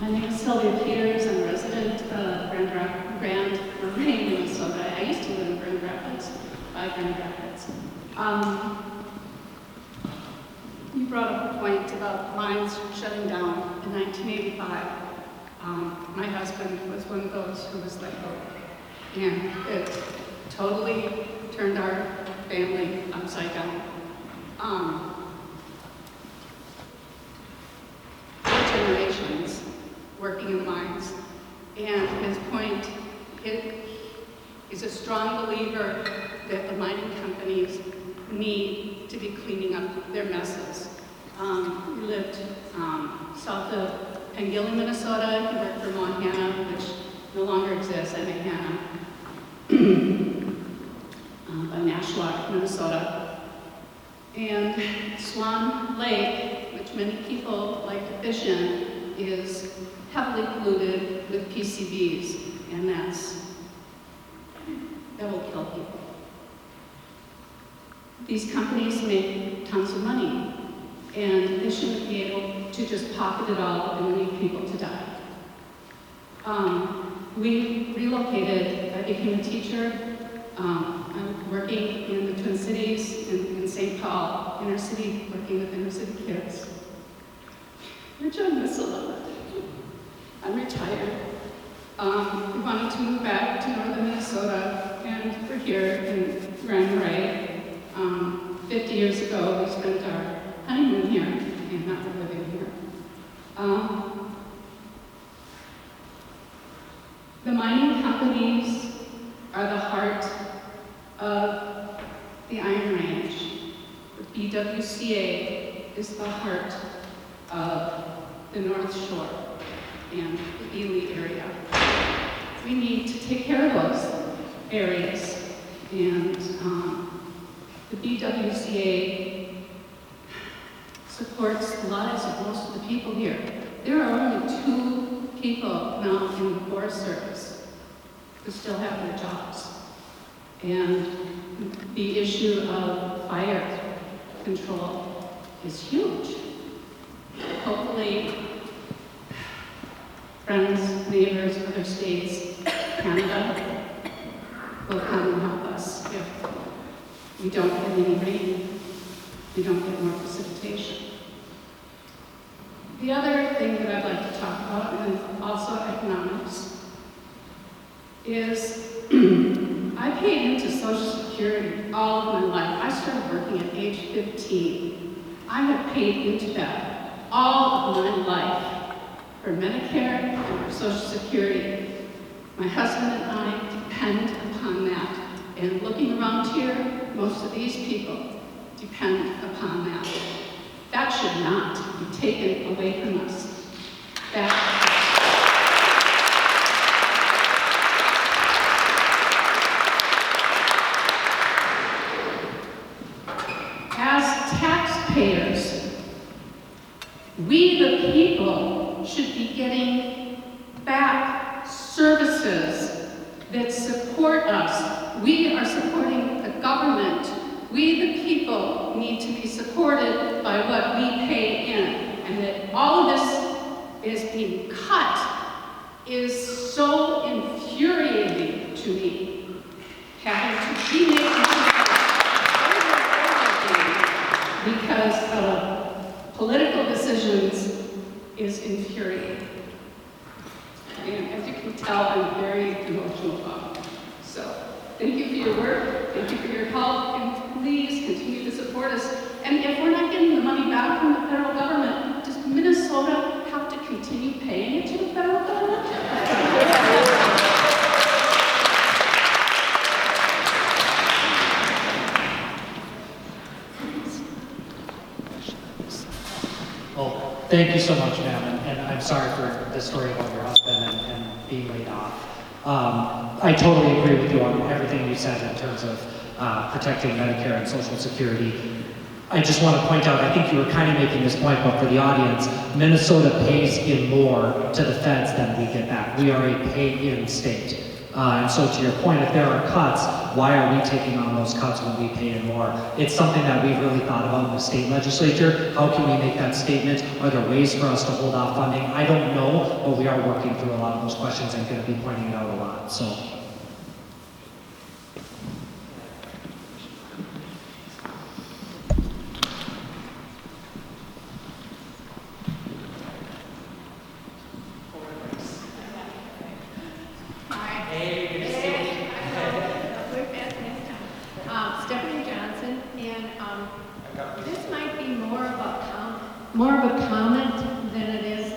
My name is Sylvia Peters. I'm a resident of Grand Marais, Minnesota. I used to live in Grand Rapids, Grand Rapids. You brought up a point about mines shutting down in 1985. My husband was one of those who was let go. And it totally turned our family upside down. Generations working in the mines. And his point, he's a strong believer that the mining companies need to be cleaning up their messes. He lived south of Pengilly, Minnesota. He worked for Montana, which no longer exists, Montana, by Nashwauk, Minnesota. And Swan Lake, which which many people like to fish in, is heavily polluted with PCBs, and that will kill people. These companies make tons of money, and they shouldn't be able to just pocket it all and leave people to die. We relocated. I became a teacher. I'm working in the Twin Cities, in St. Paul, inner city, working with inner city kids, which I miss a lot. I'm retired. We wanted to move back to northern Minnesota, and we're here in Marais. 50 years ago, we spent our honeymoon here, and now we're living here. The mining companies are the heart of the Iron Range. The BWCA is the heart of the North Shore and the Ely area. We need to take care of those areas, and the BWCA supports the lives of most of the people here. There are only 2 people now in the Forest Service who still have their jobs. And the issue of fire control is huge. Hopefully, friends, neighbors, other states, Canada, will come and help us if we don't get any rain, we don't get more precipitation. The other thing that I'd like to talk about, and also economics, is I paid into Social Security all of my life. I started working at age 15. I have paid into that all of my life for Medicare and for Social Security. My husband and I depend upon that. And looking around here, most of these people depend upon that. That should not be taken away from us. As taxpayers, we the people should be getting back services that support us. We are supporting the government. We the people need to be supported by what we pay in. And that all of this is being cut is so infuriating to me. Having to be making because of political decisions is infuriating. And as you can tell, I'm very emotional about it. So, thank you for your work, thank you for your help, and please continue to support us. And if we're not getting the money back from the federal government, does Minnesota have to continue paying it to the federal government? Well, thank you so much, ma'am, and I'm sorry for the story about your husband and being laid off. I totally agree with you on everything you said in terms of protecting Medicare and Social Security. I just want to point out, I think you were kind of making this point, but for the audience, Minnesota pays in more to the feds than we get back. We are a pay-in state. And so to your point, if there are cuts, why are we taking on those cuts when we pay in more? It's something that we've really thought about in the state legislature. How can we make that statement? Are there ways for us to hold off funding? I don't know, but we are working through a lot of those questions and going to be pointing it out a lot. So. More of a comment than it is,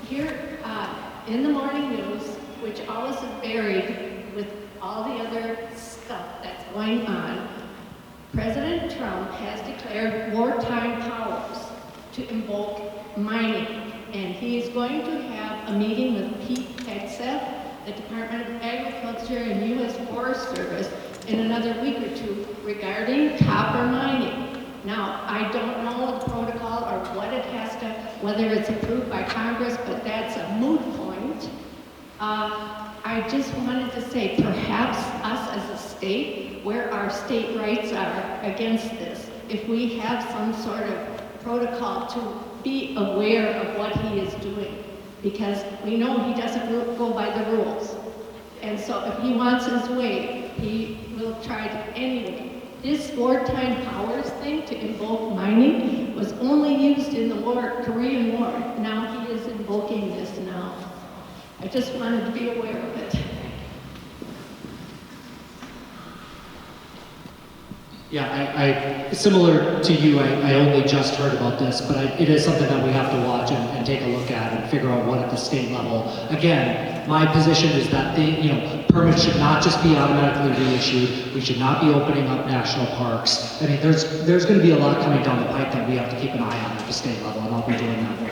here in the morning news, which always is buried with all the other stuff that's going on, President Trump has declared wartime powers to invoke mining. And he is going to have a meeting with Pete Hegseth, the Department of Agriculture and U.S. Forest Service, in another week or two regarding copper mining. Now, I don't know the protocol or what it has to, whether it's approved by Congress, but that's a moot point. I just wanted to say, perhaps us as a state, where our state rights are against this, if we have some sort of protocol to be aware of what he is doing, because we know he doesn't go by the rules. And so if he wants his way, he will try to anyway. This wartime powers thing to invoke mining was only used in the Korean War. Now he is invoking this now. I just wanted to be aware of it. Yeah, I similar to you, I only just heard about this, but it is something that we have to watch and take a look at and figure out what at the state level. Again, my position is that permits should not just be automatically reissued. We should not be opening up national parks. I mean, there's going to be a lot coming down the pipe that we have to keep an eye on at the state level, and I'll be doing that work.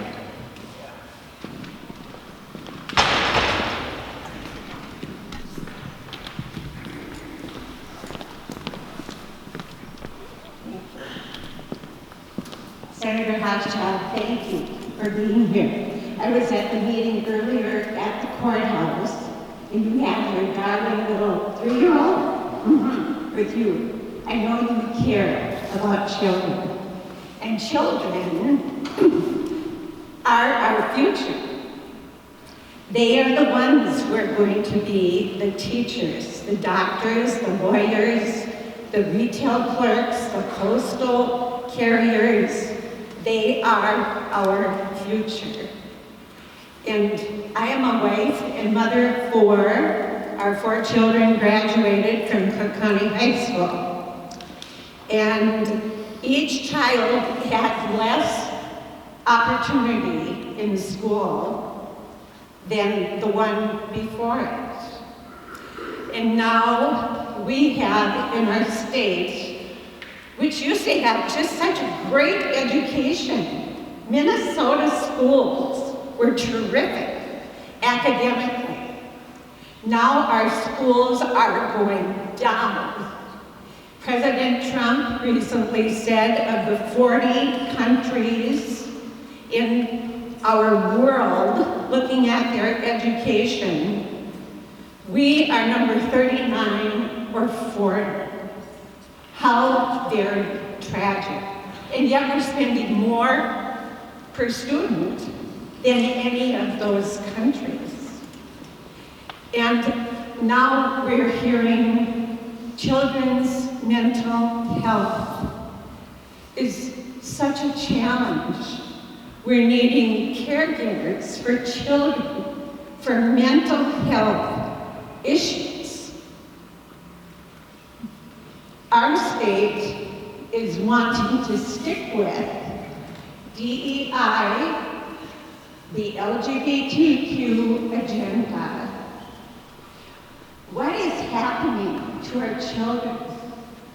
Senator Hauschild, thank you for being here. I was at the meeting earlier at the courthouse, and you had your darling little 3-year-old with you. I know you care about children, and children are our future. They are the ones who are going to be the teachers, the doctors, the lawyers, the retail clerks, the postal carriers. They are our future. And I am a wife and mother of 4. Our 4 children graduated from Cook County High School. And each child had less opportunity in school than the one before it. And now we have in our state, which used to have just such a great education. Minnesota schools were terrific academically. Now our schools are going down. President Trump recently said of the 40 countries in our world looking at their education, we are number 39 or 40. How very tragic. And yet we're spending more per student than any of those countries. And now we're hearing children's mental health is such a challenge. We're needing caregivers for children for mental health issues. Our state is wanting to stick with DEI, the LGBTQ agenda. What is happening to our children?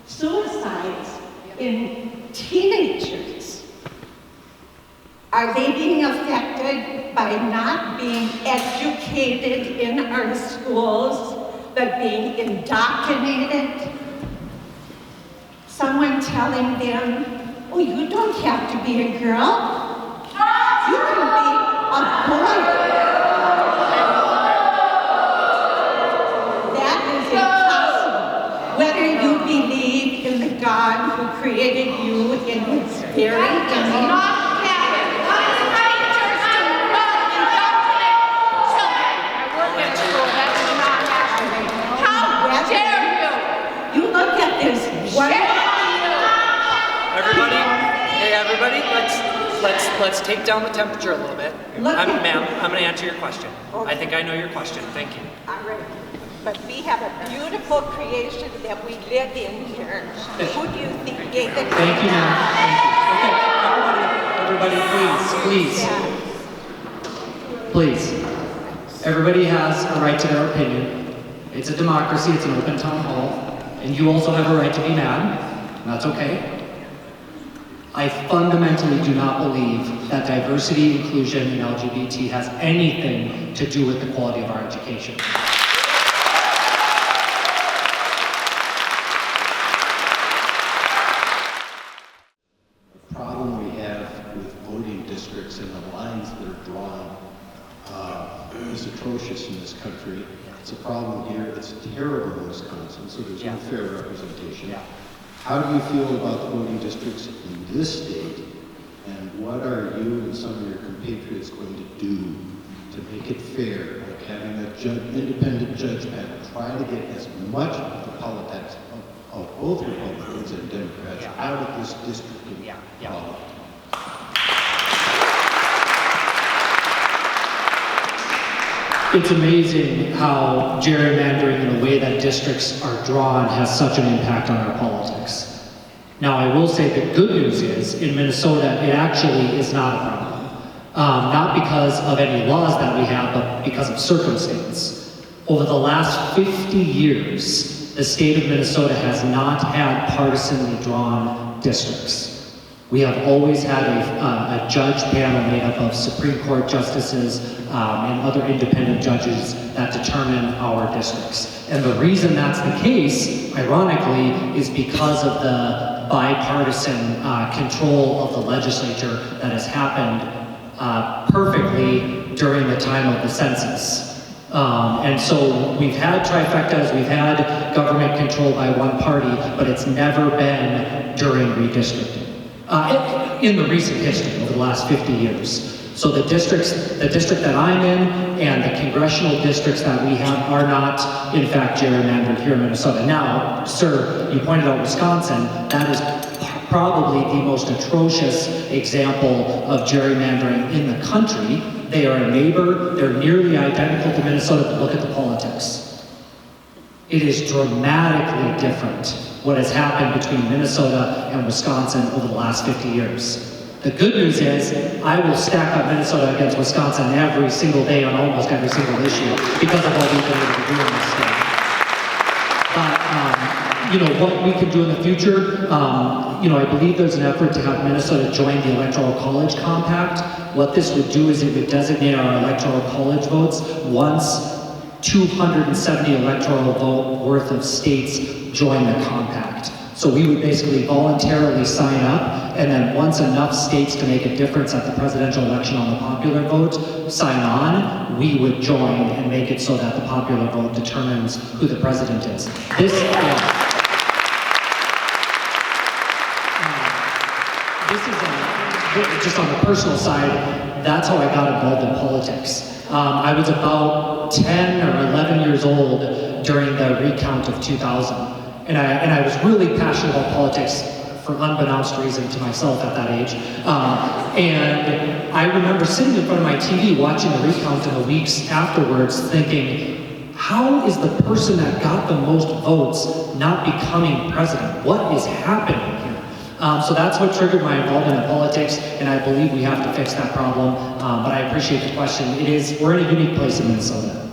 Suicides in teenagers. Are they being affected by not being educated in our schools, but being indoctrinated? Someone telling them, oh, you don't have to be a girl. You can be a boy. That is impossible. Whether you believe in the God who created you in his very image. Let's take down the temperature a little bit. Ma'am, I'm going to answer your question. Okay. I think I know your question. Thank you. All right. But we have a beautiful creation that we live in here. Who do you think gave it? Thank you, ma'am. Thank you. Okay, everybody, please. Everybody has a right to their opinion. It's a democracy. It's an open town hall. And you also have a right to be mad. And that's okay. I fundamentally do not believe that diversity, inclusion, and LGBT has anything to do with the quality of our education. lines that are drawn is atrocious in this country. It's a problem here. It's terrible in Wisconsin, so there's no fair representation. How do you feel about the voting districts in this state, and what are you and some of your compatriots going to do to make it fair, like having a independent judge panel try to get as much of the politics of both Republicans and Democrats out of this districting politics? It's amazing how gerrymandering and the way that districts are drawn has such an impact on our politics. Now, I will say the good news is, in Minnesota, it actually is not a problem. Not because of any laws that we have, but because of circumstance. Over the last 50 years, the state of Minnesota has not had partisanly drawn districts. We have always had a judge panel made up of Supreme Court justices and other independent judges that determine our districts. And the reason that's the case, ironically, is because of the bipartisan control of the legislature that has happened perfectly during the time of the census. And so we've had trifectas, we've had government control by one party, but it's never been during redistricting. In the recent history, over the last 50 years. So the district that I'm in and the congressional districts that we have are not, in fact, gerrymandered here in Minnesota. Now, sir, you pointed out Wisconsin. That is probably the most atrocious example of gerrymandering in the country. They are a neighbor. They're nearly identical to Minnesota, but look at the politics. It is dramatically different what has happened between Minnesota and Wisconsin over the last 50 years. The good news is, I will stack up Minnesota against Wisconsin every single day on almost every single issue because of what we've been able to do in this state. But, what we can do in the future, I believe there's an effort to have Minnesota join the Electoral College Compact. What this would do is it would designate our Electoral College votes once 270 electoral vote worth of states join the compact. So we would basically voluntarily sign up, and then once enough states to make a difference at the presidential election on the popular vote sign on, we would join and make it so that the popular vote determines who the president is. Just on the personal side, that's how I got involved in politics. I was about 10 or 11 years old during the recount of 2000. And I was really passionate about politics for unbeknownst reason to myself at that age. And I remember sitting in front of my TV watching the recount in the weeks afterwards thinking, how is the person that got the most votes not becoming president? What is happening here? So that's what triggered my involvement in politics, and I believe we have to fix that problem. But I appreciate the question. We're in a unique place in Minnesota.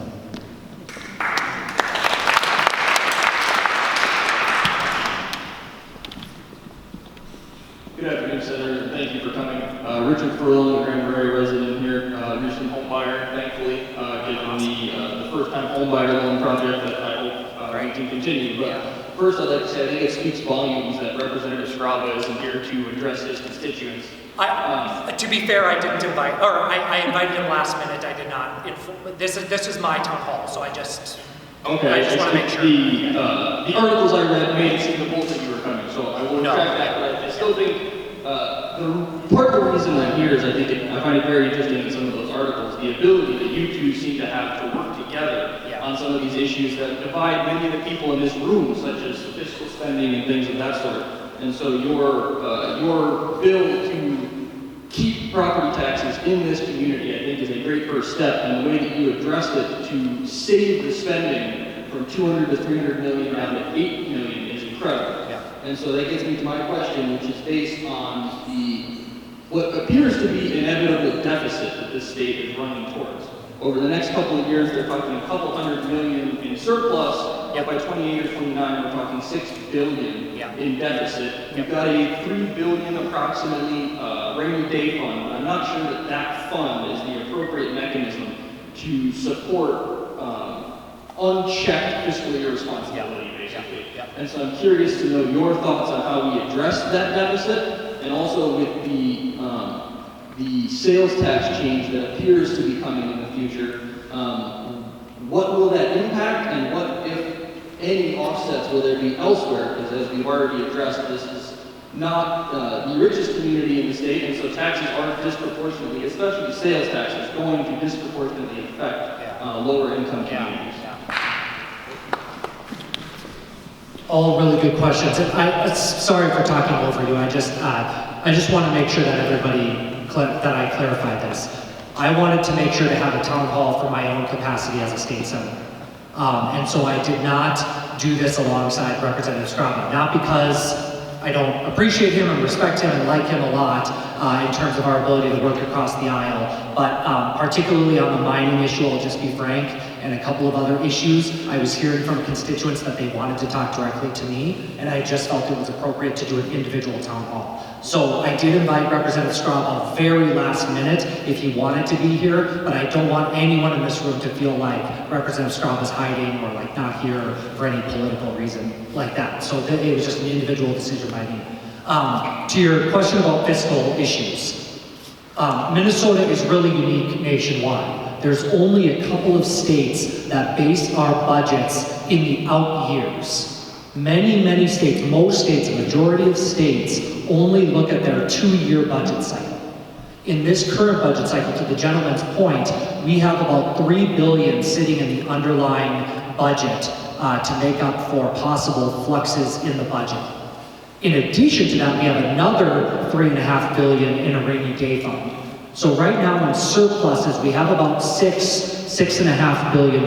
Good afternoon, Senator. Thank you for coming. Richard Furlong, a Grand Marais resident here, recent home buyer, thankfully, given the first-time home buyer loan project that I hope we can continue. But first, I'd like to say I think it speaks volumes that Representative Scraba isn't here to address his constituents. To be fair, I didn't invite, or I invited him last minute. I did not. This is my town hall, so I just want to make sure. The articles I read made it seem the both of you were coming, so I will retract that. But I still think part of the reason I'm here is I find it very interesting in some of those articles, the ability that you two seem to have to work together on some of these issues that divide many of the people in this room, such as fiscal spending and things of that sort. And so your bill to keep property taxes in this community, I think, is a great first step. And the way that you addressed it to save the spending from 200 to 300 million down to 8 million is incredible. And so that gets me to my question, which is based on what appears to be inevitable deficit that this state is running towards. Over the next couple of years, they're talking a couple $100 million in surplus. By 28 or 29, we're talking $6 billion in deficit. You've got a $3 billion approximately rainy day fund. I'm not sure that fund is the appropriate mechanism to support unchecked fiscal irresponsibility, basically. And so I'm curious to know your thoughts on how we address that deficit, and also with the the sales tax change that appears to be coming in the future, what will that impact, and what, if any, offsets will there be elsewhere? Because as we've already addressed, this is not the richest community in the state, and so taxes are disproportionately, especially sales taxes, going to disproportionately affect lower income communities. All really good questions. And sorry for talking over you. I just want to make sure that that I clarify this. I wanted to make sure to have a town hall for my own capacity as a state senator. And so I did not do this alongside Representative Scraba, not because I don't appreciate him and respect him and like him a lot in terms of our ability to work across the aisle, but particularly on the mining issue, I'll just be frank, and a couple of other issues, I was hearing from constituents that they wanted to talk directly to me, and I just felt it was appropriate to do an individual town hall. So I did invite Representative Scraba very last minute if he wanted to be here, but I don't want anyone in this room to feel like Representative Scraba's hiding or like not here for any political reason like that. So it was just an individual decision by me. To your question about fiscal issues, Minnesota is really unique nationwide. There's only a couple of states that base our budgets in the out years. Many states, most states, a majority of states, only look at their 2-year budget cycle. In this current budget cycle, to the gentleman's point, we have about $3 billion sitting in the underlying budget to make up for possible fluxes in the budget. In addition to that, we have another $3.5 billion in a rainy day fund. So right now in surpluses, we have about $6.5 billion.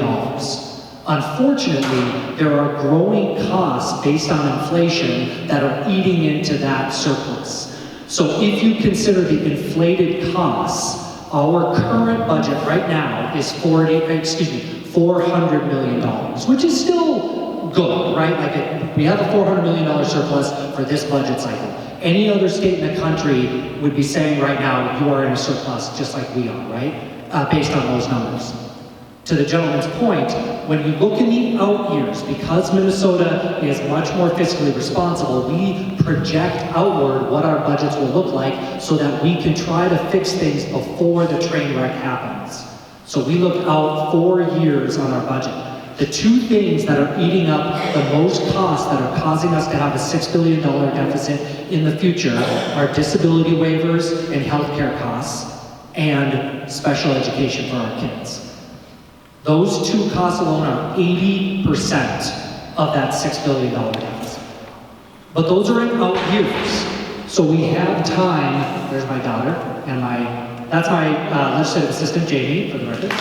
Unfortunately, there are growing costs based on inflation that are eating into that surplus. So if you consider the inflated costs, our current budget right now is $400 million, which is still good, right? Like we have a $400 million surplus for this budget cycle. Any other state in the country would be saying right now, you are in a surplus just like we are, right? Based on those numbers. To the gentleman's point, when you look in the out years, because Minnesota is much more fiscally responsible, we project outward what our budgets will look like so that we can try to fix things before the train wreck happens. So we look out 4 years on our budget. The two things that are eating up the most costs that are causing us to have a $6 billion deficit in the future are disability waivers and healthcare costs and special education for our kids. Those two costs alone are 80% of that $6 billion deficit. But those are in out years. So we have time, there's my daughter, and that's my legislative assistant, Jamie, for the record.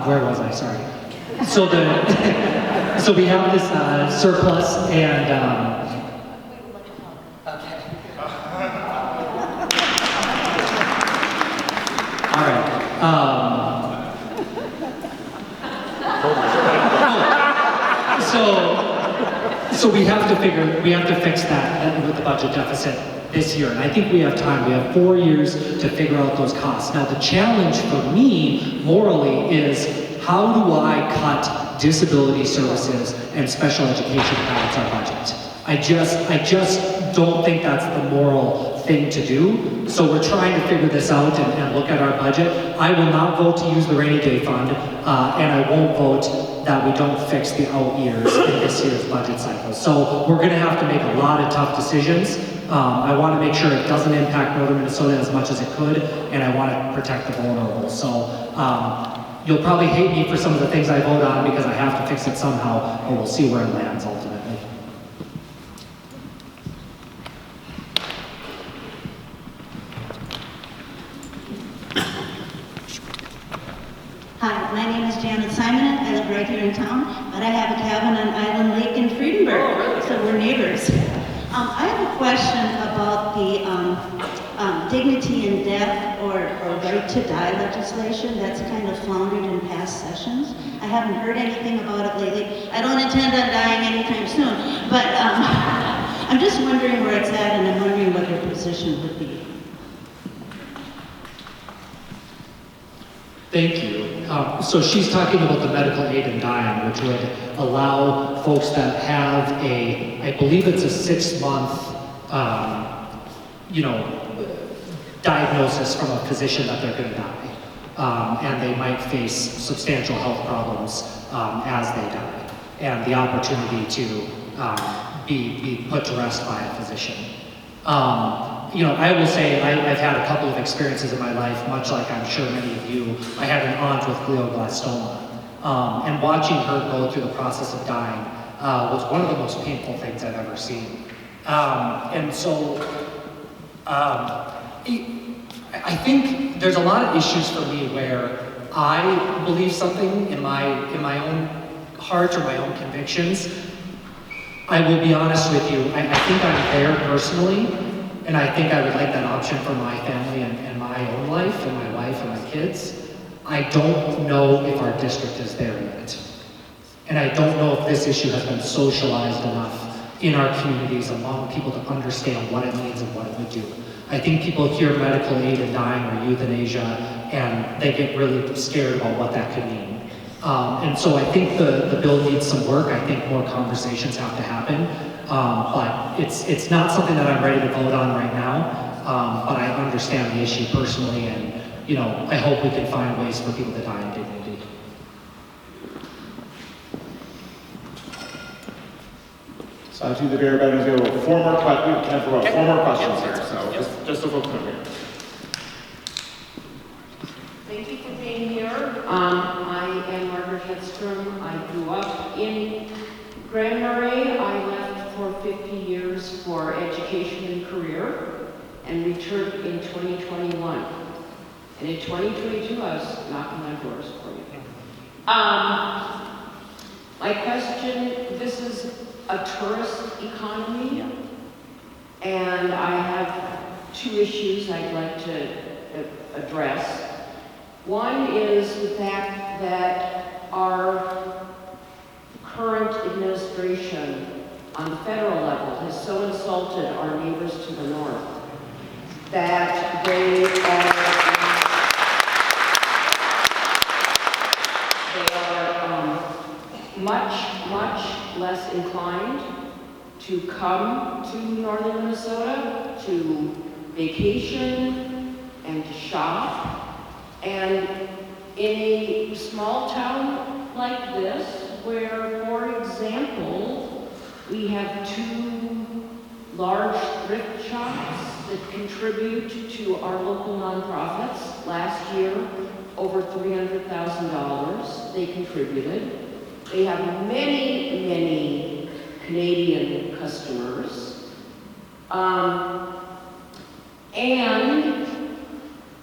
Where was I? Sorry. So so we have this surplus and. All right. So we have to fix that with the budget deficit this year, and I think we have time. We have 4 years to figure out those costs. Now, the challenge for me, morally, is how do I cut disability services and special education to balance our budget? I just don't think that's the moral thing to do. So we're trying to figure this out and look at our budget. I will not vote to use the rainy day fund, and I won't vote that we don't fix the out years in this year's budget cycle. So we're gonna have to make a lot of tough decisions. I wanna make sure it doesn't impact northern Minnesota as much as it could, and I wanna protect the vulnerable. So you'll probably hate me for some of the things I vote on because I have to fix it somehow, but we'll see where it lands ultimately. Hi, my name is Janet Simonet. I live right here in town, but I have a cabin on Island Lake in Friedenberg, so we're neighbors. I have a question about the dignity in death or right to die legislation that's kind of floundered in past sessions. I haven't heard anything about it lately. I don't intend on dying anytime soon, but I'm just wondering where it's at, and I'm wondering what your position would be. Thank you. So she's talking about the medical aid in dying, which would allow folks that have I believe it's a 6-month diagnosis from a physician that they're going to die. And they might face substantial health problems as they die, and the opportunity to be put to rest by a physician. I will say I've had a couple of experiences in my life, much like I'm sure many of you. I had an aunt with glioblastoma, and watching her go through the process of dying was one of the most painful things I've ever seen. And so I think there's a lot of issues for me where I believe something in my own heart or my own convictions. I will be honest with you, I think I'm there personally, and I think I would like that option for my family and my own life and my wife and my kids. I don't know if our district is there yet. And I don't know if this issue has been socialized enough in our communities among people to understand what it means and what it would do. I think people hear medical aid and dying or euthanasia, and they get really scared about what that could mean. And so I think the bill needs some work. I think more conversations have to happen. But it's not something that I'm ready to vote on right now. But I understand the issue personally, and I hope we can find ways for people to die in dignity. So to the bear bedrooms, we have about 4 more questions here, so just so folks know here. Thank you for being here. I am Margaret Hedstrom. I grew up in Grand Marais. I left for 50 years for education and career and returned in 2021. And in 2022, I was knocking on doors for you. My question, this is a tourist economy, and I have 2 issues I'd like to address. One is the fact that our current administration on the federal level has so insulted our neighbors to the north that they are much less inclined to come to northern Minnesota to vacation and to shop. And in a small town like this, where, for example, we have 2 large thrift shops that contribute to our local nonprofits. Last year, over $300,000 they contributed. They have many Canadian customers. And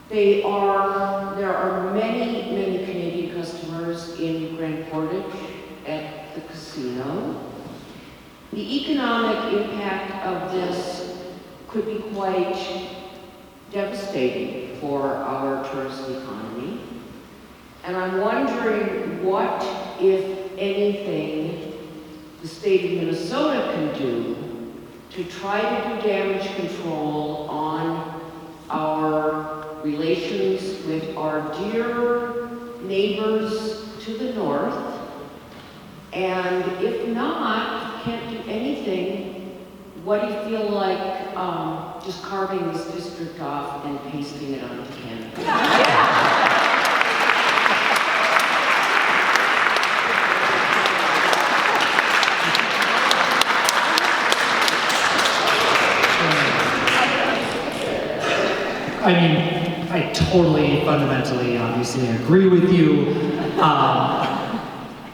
there are many Canadian customers in Grand Portage at the casino. The economic impact of this could be quite devastating for our tourist economy. And I'm wondering what, if anything, the state of Minnesota can do to try to do damage control on our relations with our dear neighbors to the north. And if not, can't do anything, what do you feel like just carving this district off and pasting it onto Canada? I mean, I totally, fundamentally, obviously agree with you.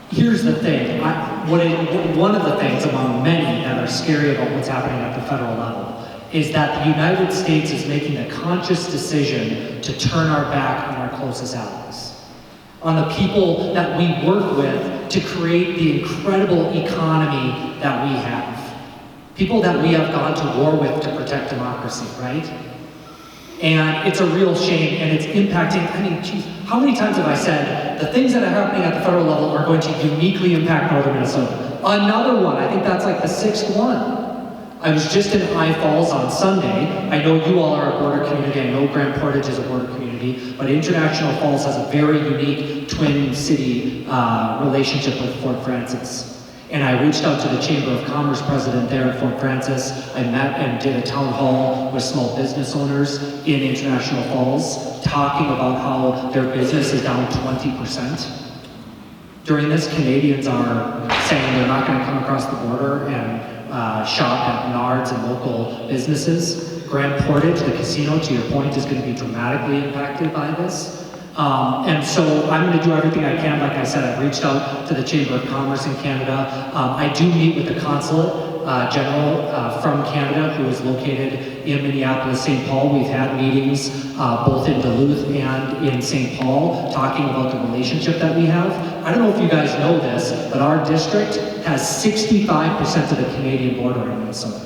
Here's the thing. One of the things among many that are scary about what's happening at the federal level is that the United States is making a conscious decision to turn our back on our closest allies, on the people that we work with to create the incredible economy that we have. People that we have gone to war with to protect democracy, right? And it's a real shame, and it's impacting, I mean, geez, how many times have I said the things that are happening at the federal level are going to uniquely impact northern Minnesota? Another one, I think that's like the 6th one. I was just in I Falls on Sunday. I know you all are a border community, I know Grand Portage is a border community, but International Falls has a very unique twin city relationship with Fort Francis. And I reached out to the Chamber of Commerce president there at Fort Francis. I met and did a town hall with small business owners in International Falls, talking about how their business is down 20%. During this, Canadians are saying they're not going to come across the border and shop at Menards and local businesses. Grand Portage, the casino, to your point, is going to be dramatically impacted by this. And so I'm going to do everything I can. Like I said, I've reached out to the Chamber of Commerce in Canada. I do meet with the Consulate General from Canada, who is located in Minneapolis, St. Paul. We've had meetings both in Duluth and in St. Paul, talking about the relationship that we have. I don't know if you guys know this, but our district has 65% of the Canadian border in Minnesota.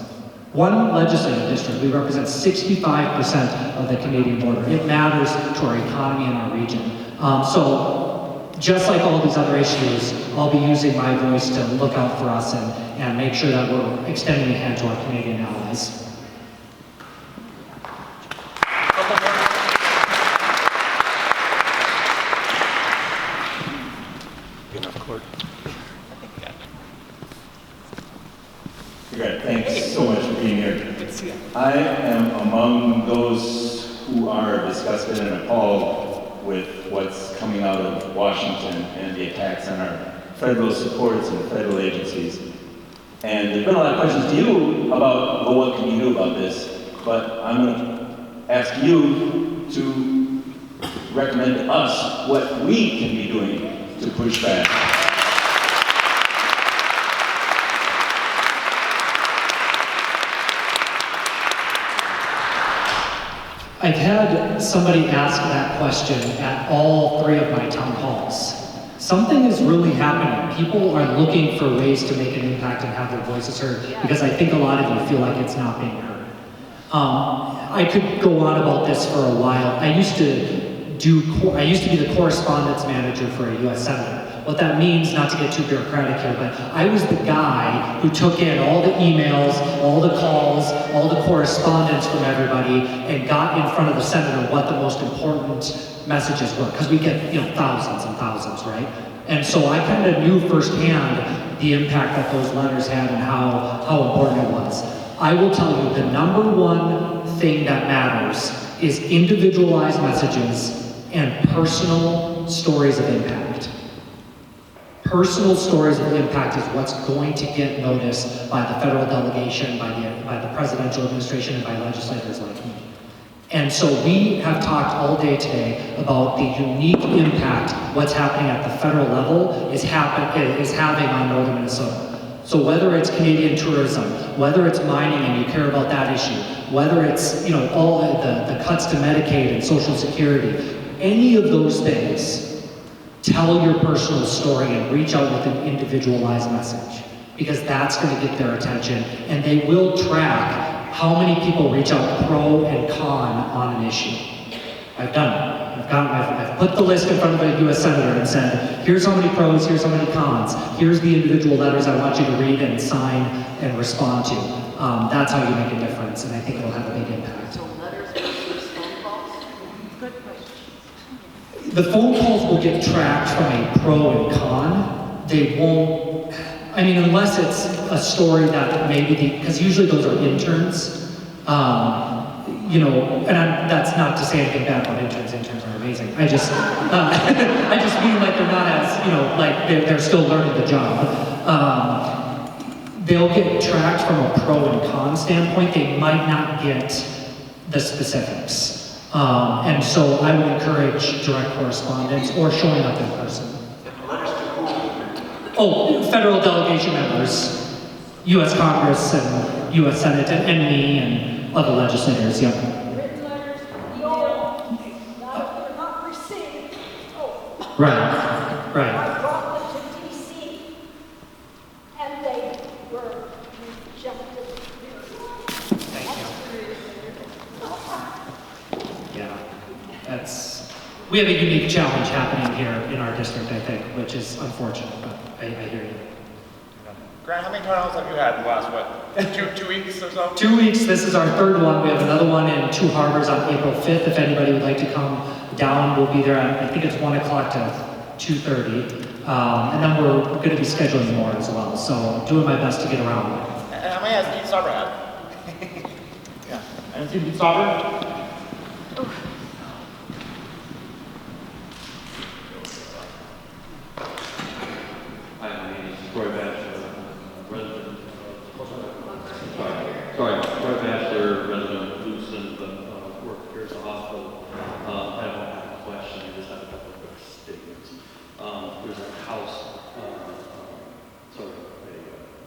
One legislative district, we represent 65% of the Canadian border. It matters to our economy and our region. So just like all these other issues, I'll be using my voice to look out for us and make sure that we're extending a hand to our Canadian allies. Great, thanks so much for being here. I am among those who are disgusted and appalled with what's coming out of Washington and the attacks on our federal supports and federal agencies. And there's been a lot of questions to you about, well, what can you do about this? But I'm going to ask you to recommend to us what we can be doing to push back. I've had somebody ask that question at all 3 of my town halls. Something is really happening. People are looking for ways to make an impact and have their voices heard, because I think a lot of you feel like it's not being heard. I could go on about this for a while. I used to be the correspondence manager for a US Senator. What that means, not to get too bureaucratic here, but I was the guy who took in all the emails, all the calls, all the correspondence from everybody, and got in front of the senator what the most important messages were, because we get, thousands and thousands, right? And so I kind of knew firsthand the impact that those letters had and how important it was. I will tell you, the number one thing that matters is individualized messages and personal stories of impact. Personal stories of impact is what's going to get noticed by the federal delegation, by the presidential administration, and by legislators like me. And so we have talked all day today about the unique impact what's happening at the federal level is having on northern Minnesota. So whether it's Canadian tourism, whether it's mining and you care about that issue, whether it's all the cuts to Medicaid and Social Security, any of those things, tell your personal story and reach out with an individualized message, because that's going to get their attention, and they will track how many people reach out pro and con on an issue. I've done it. I've put the list in front of a US Senator and said, here's how many pros, here's how many cons, here's the individual letters I want you to read and sign and respond to. That's how you make a difference, and I think it'll have a big impact. So letters versus phone calls? Good question. The phone calls will get tracked from a pro and con. They won't, unless it's a story that maybe because usually those are interns, that's not to say anything bad about interns. Interns are amazing. I just mean like they're not as, like they're still learning the job. They'll get tracked from a pro and con standpoint. They might not get the specifics. And so I would encourage direct correspondence or showing up in person. Oh, federal delegation members, U.S. Congress and U.S. Senate and me and other legislators, yeah. Written letters, email, now if they're not received, Right. I brought them to D.C. and they were rejected. We have a unique challenge happening here in our district, I think, which is unfortunate, but I hear you. Grant, how many town halls have you had in the last, two weeks or so? 2 weeks, this is our 3rd one. We have another one in Two Harbors on April 5th. If anybody would like to come down, we'll be there at, I think it's 1 o'clock to 2:30. And then we're going to be scheduling more as well, so I'm doing my best to get around. And I might ask Pete Stauber that. Yeah, and see Pete Stauber. Hi, my name is Roy Batchelor, resident Roy Batchelor, resident of Lucent, but work here at the hospital. I don't have a question, I just have a couple of quick statements. There's a House,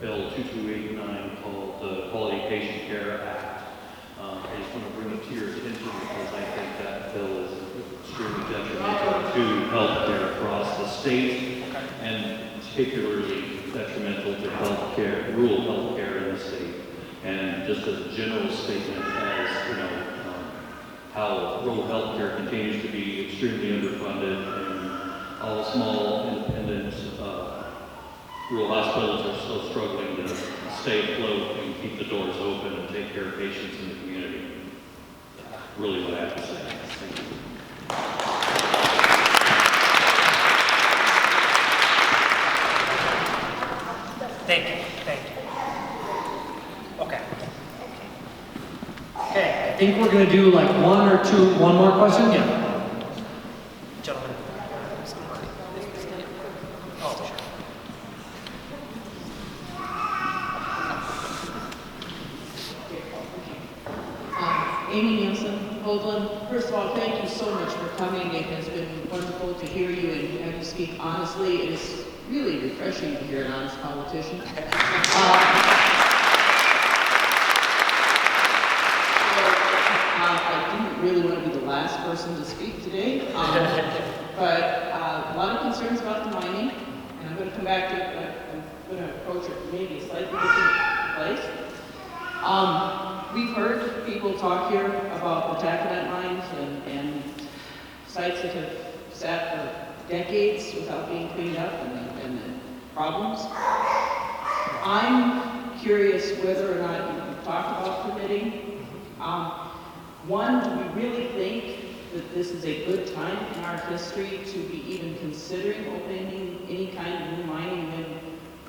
Bill 2289 called the Quality Patient Care Act. I just want to bring it to your attention because I think that bill is extremely detrimental to healthcare across the state, and particularly detrimental to healthcare, rural healthcare in the state. And just as a general statement, as you know, how rural healthcare continues to be extremely underfunded, and all small independent rural hospitals are still struggling to stay afloat and keep the doors open and take care of patients in the community. Really what I have to say. Thank you. Thank you, thank you. Okay. Okay, I think we're going to do like one more question? Yeah. Gentlemen. Oh, sure. Amy Nielsen, Oakland. First of all, thank you so much for coming. It has been wonderful to hear you and have you speak honestly. It is really refreshing to hear an honest politician. I didn't really want to be the last person to speak today, but a lot of concerns about the mining, and I'm going to come back to it, but I'm going to approach it maybe a slightly different place. We've heard people talk here about the taconite mines and sites that have sat for decades without being cleaned up and the problems. I'm curious whether or not you can talk about permitting. One, do we really think that this is a good time in our history to be even considering opening any kind of new mining when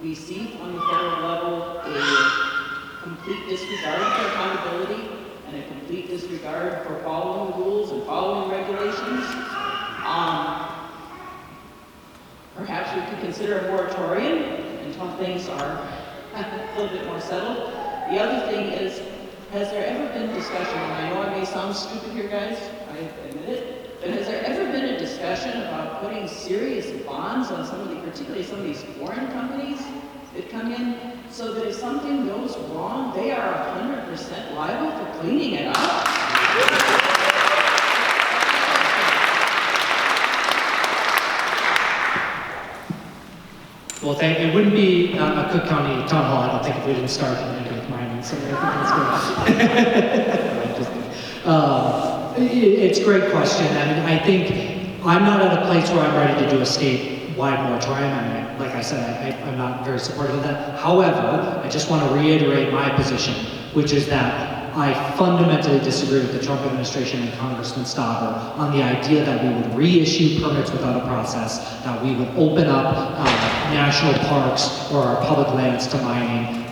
we see on the federal level a complete disregard for accountability and a complete disregard for following the rules and following regulations? Perhaps we could consider a moratorium until things are a little bit more settled. The other thing is, has there ever been discussion, and I know I may sound stupid here, guys, I admit it, but has there ever been a discussion about putting serious bonds on particularly some of these foreign companies that come in, so that if something goes wrong, they are 100% liable for cleaning it up? Well, it wouldn't be a Cook County Town Hall, I don't think, if we didn't start and end with mining, so I think that's good. It's a great question, and I think I'm not at a place where I'm ready to do a statewide moratorium. I mean, like I said, I'm not very supportive of that. However, I just want to reiterate my position, which is that I fundamentally disagree with the Trump administration and Congressman Stauber on the idea that we would reissue permits without a process, that we would open up national parks or our public lands to mining.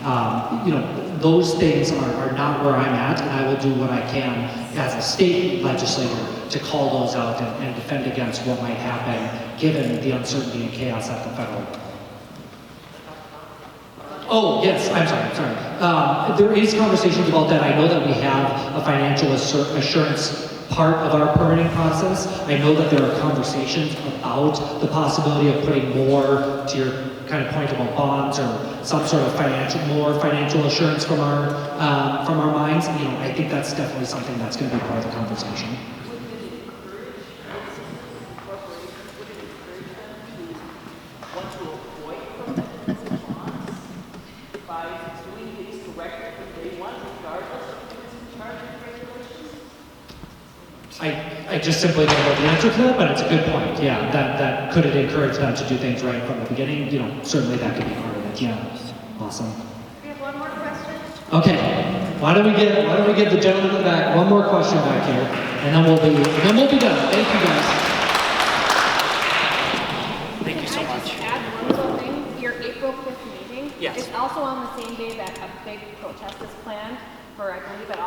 Those things are not where I'm at, and I will do what I can as a state legislator to call those out and defend against what might happen given the uncertainty and chaos at the federal level. Oh, yes, I'm sorry. There is conversations about that. I know that we have a financial assurance part of our permitting process. I know that there are conversations about the possibility of putting more, to your kind of point about bonds or some sort of more financial assurance from our mines. I think that's definitely something that's going to be part of the conversation. I just simply don't know the answer to that, but it's a good point. Yeah, that could it encourage them to do things right from the beginning? Certainly that could be part of it. Yeah, awesome. We have one more question. Okay, why don't we get the gentleman in the back one more question back here, and then we'll be done. Thank you guys. Thank you so much. also on the same day that a big protest is planned for, I believe, at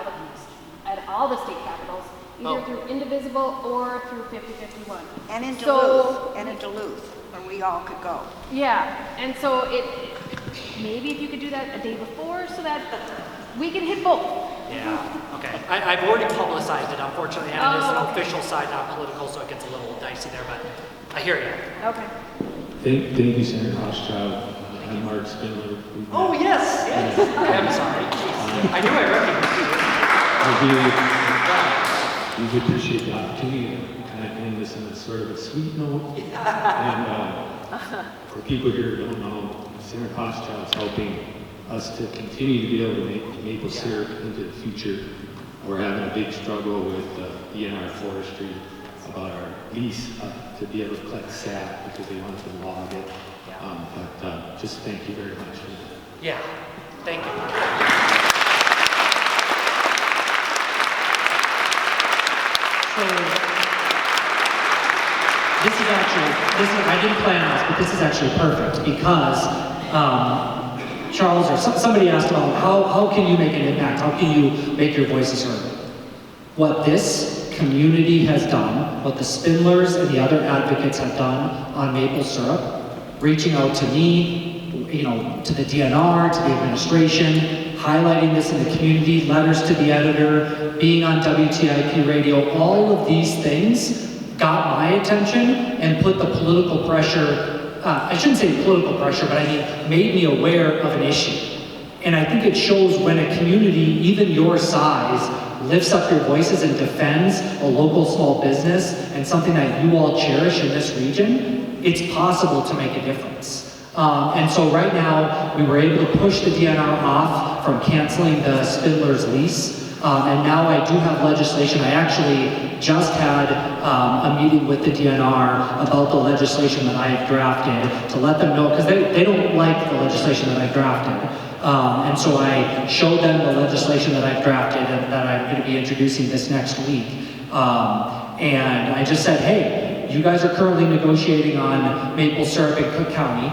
all the state capitals, either through Indivisible or through 5051. And in Duluth, where we all could go. Yeah, and so maybe if you could do that a day before so that we can hit both. Yeah, okay. I've already publicized it, unfortunately, and it is an official side, not political, so it gets a little dicey there, but I hear you. Okay. Thank you, Senator Hauschild. I'm Mark Spindler. Oh, yes, yes. I'm sorry. I knew I recognized you. I really appreciate the opportunity to kind of end this on a sort of a sweet note. And for people here who don't know, Senator Hauschild is helping us to continue to be able to make maple syrup into the future. We're having a big struggle with DNR Forestry about our lease to be able to collect sap because they want to log it. But just thank you very much for that. Yeah, thank you. So, I didn't plan on this, but this is actually perfect because Charles or somebody asked about how can you make an impact? How can you make your voices heard? What this community has done, what the Spindlers and the other advocates have done on maple syrup, reaching out to me, to the DNR, to the administration, highlighting this in the community, letters to the editor, being on WTIP radio, all of these things got my attention and put the political pressure, I shouldn't say political pressure, but I mean made me aware of an issue. And I think it shows when a community, even your size, lifts up your voices and defends a local small business and something that you all cherish in this region, it's possible to make a difference. And so right now, we were able to push the DNR off from canceling the Spindler's lease. And now I do have legislation. I actually just had a meeting with the DNR about the legislation that I have drafted to let them know, because they don't like the legislation that I've drafted. And so I showed them the legislation that I've drafted and that I'm going to be introducing this next week. And I just said, hey, you guys are currently negotiating on maple syrup in Cook County.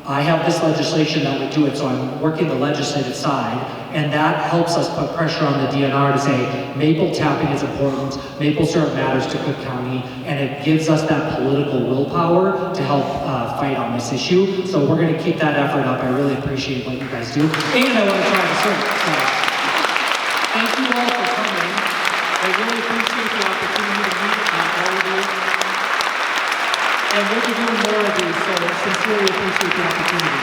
I have this legislation that would do it, so I'm working the legislative side, and that helps us put pressure on the DNR to say maple tapping is important, maple syrup matters to Cook County, and it gives us that political willpower to help fight on this issue. So we're going to keep that effort up. I really appreciate what you guys do, and I want to try to serve. So thank you all for coming. I really appreciate the opportunity to meet all of you. And we'll be doing more of these, so sincerely appreciate the opportunity.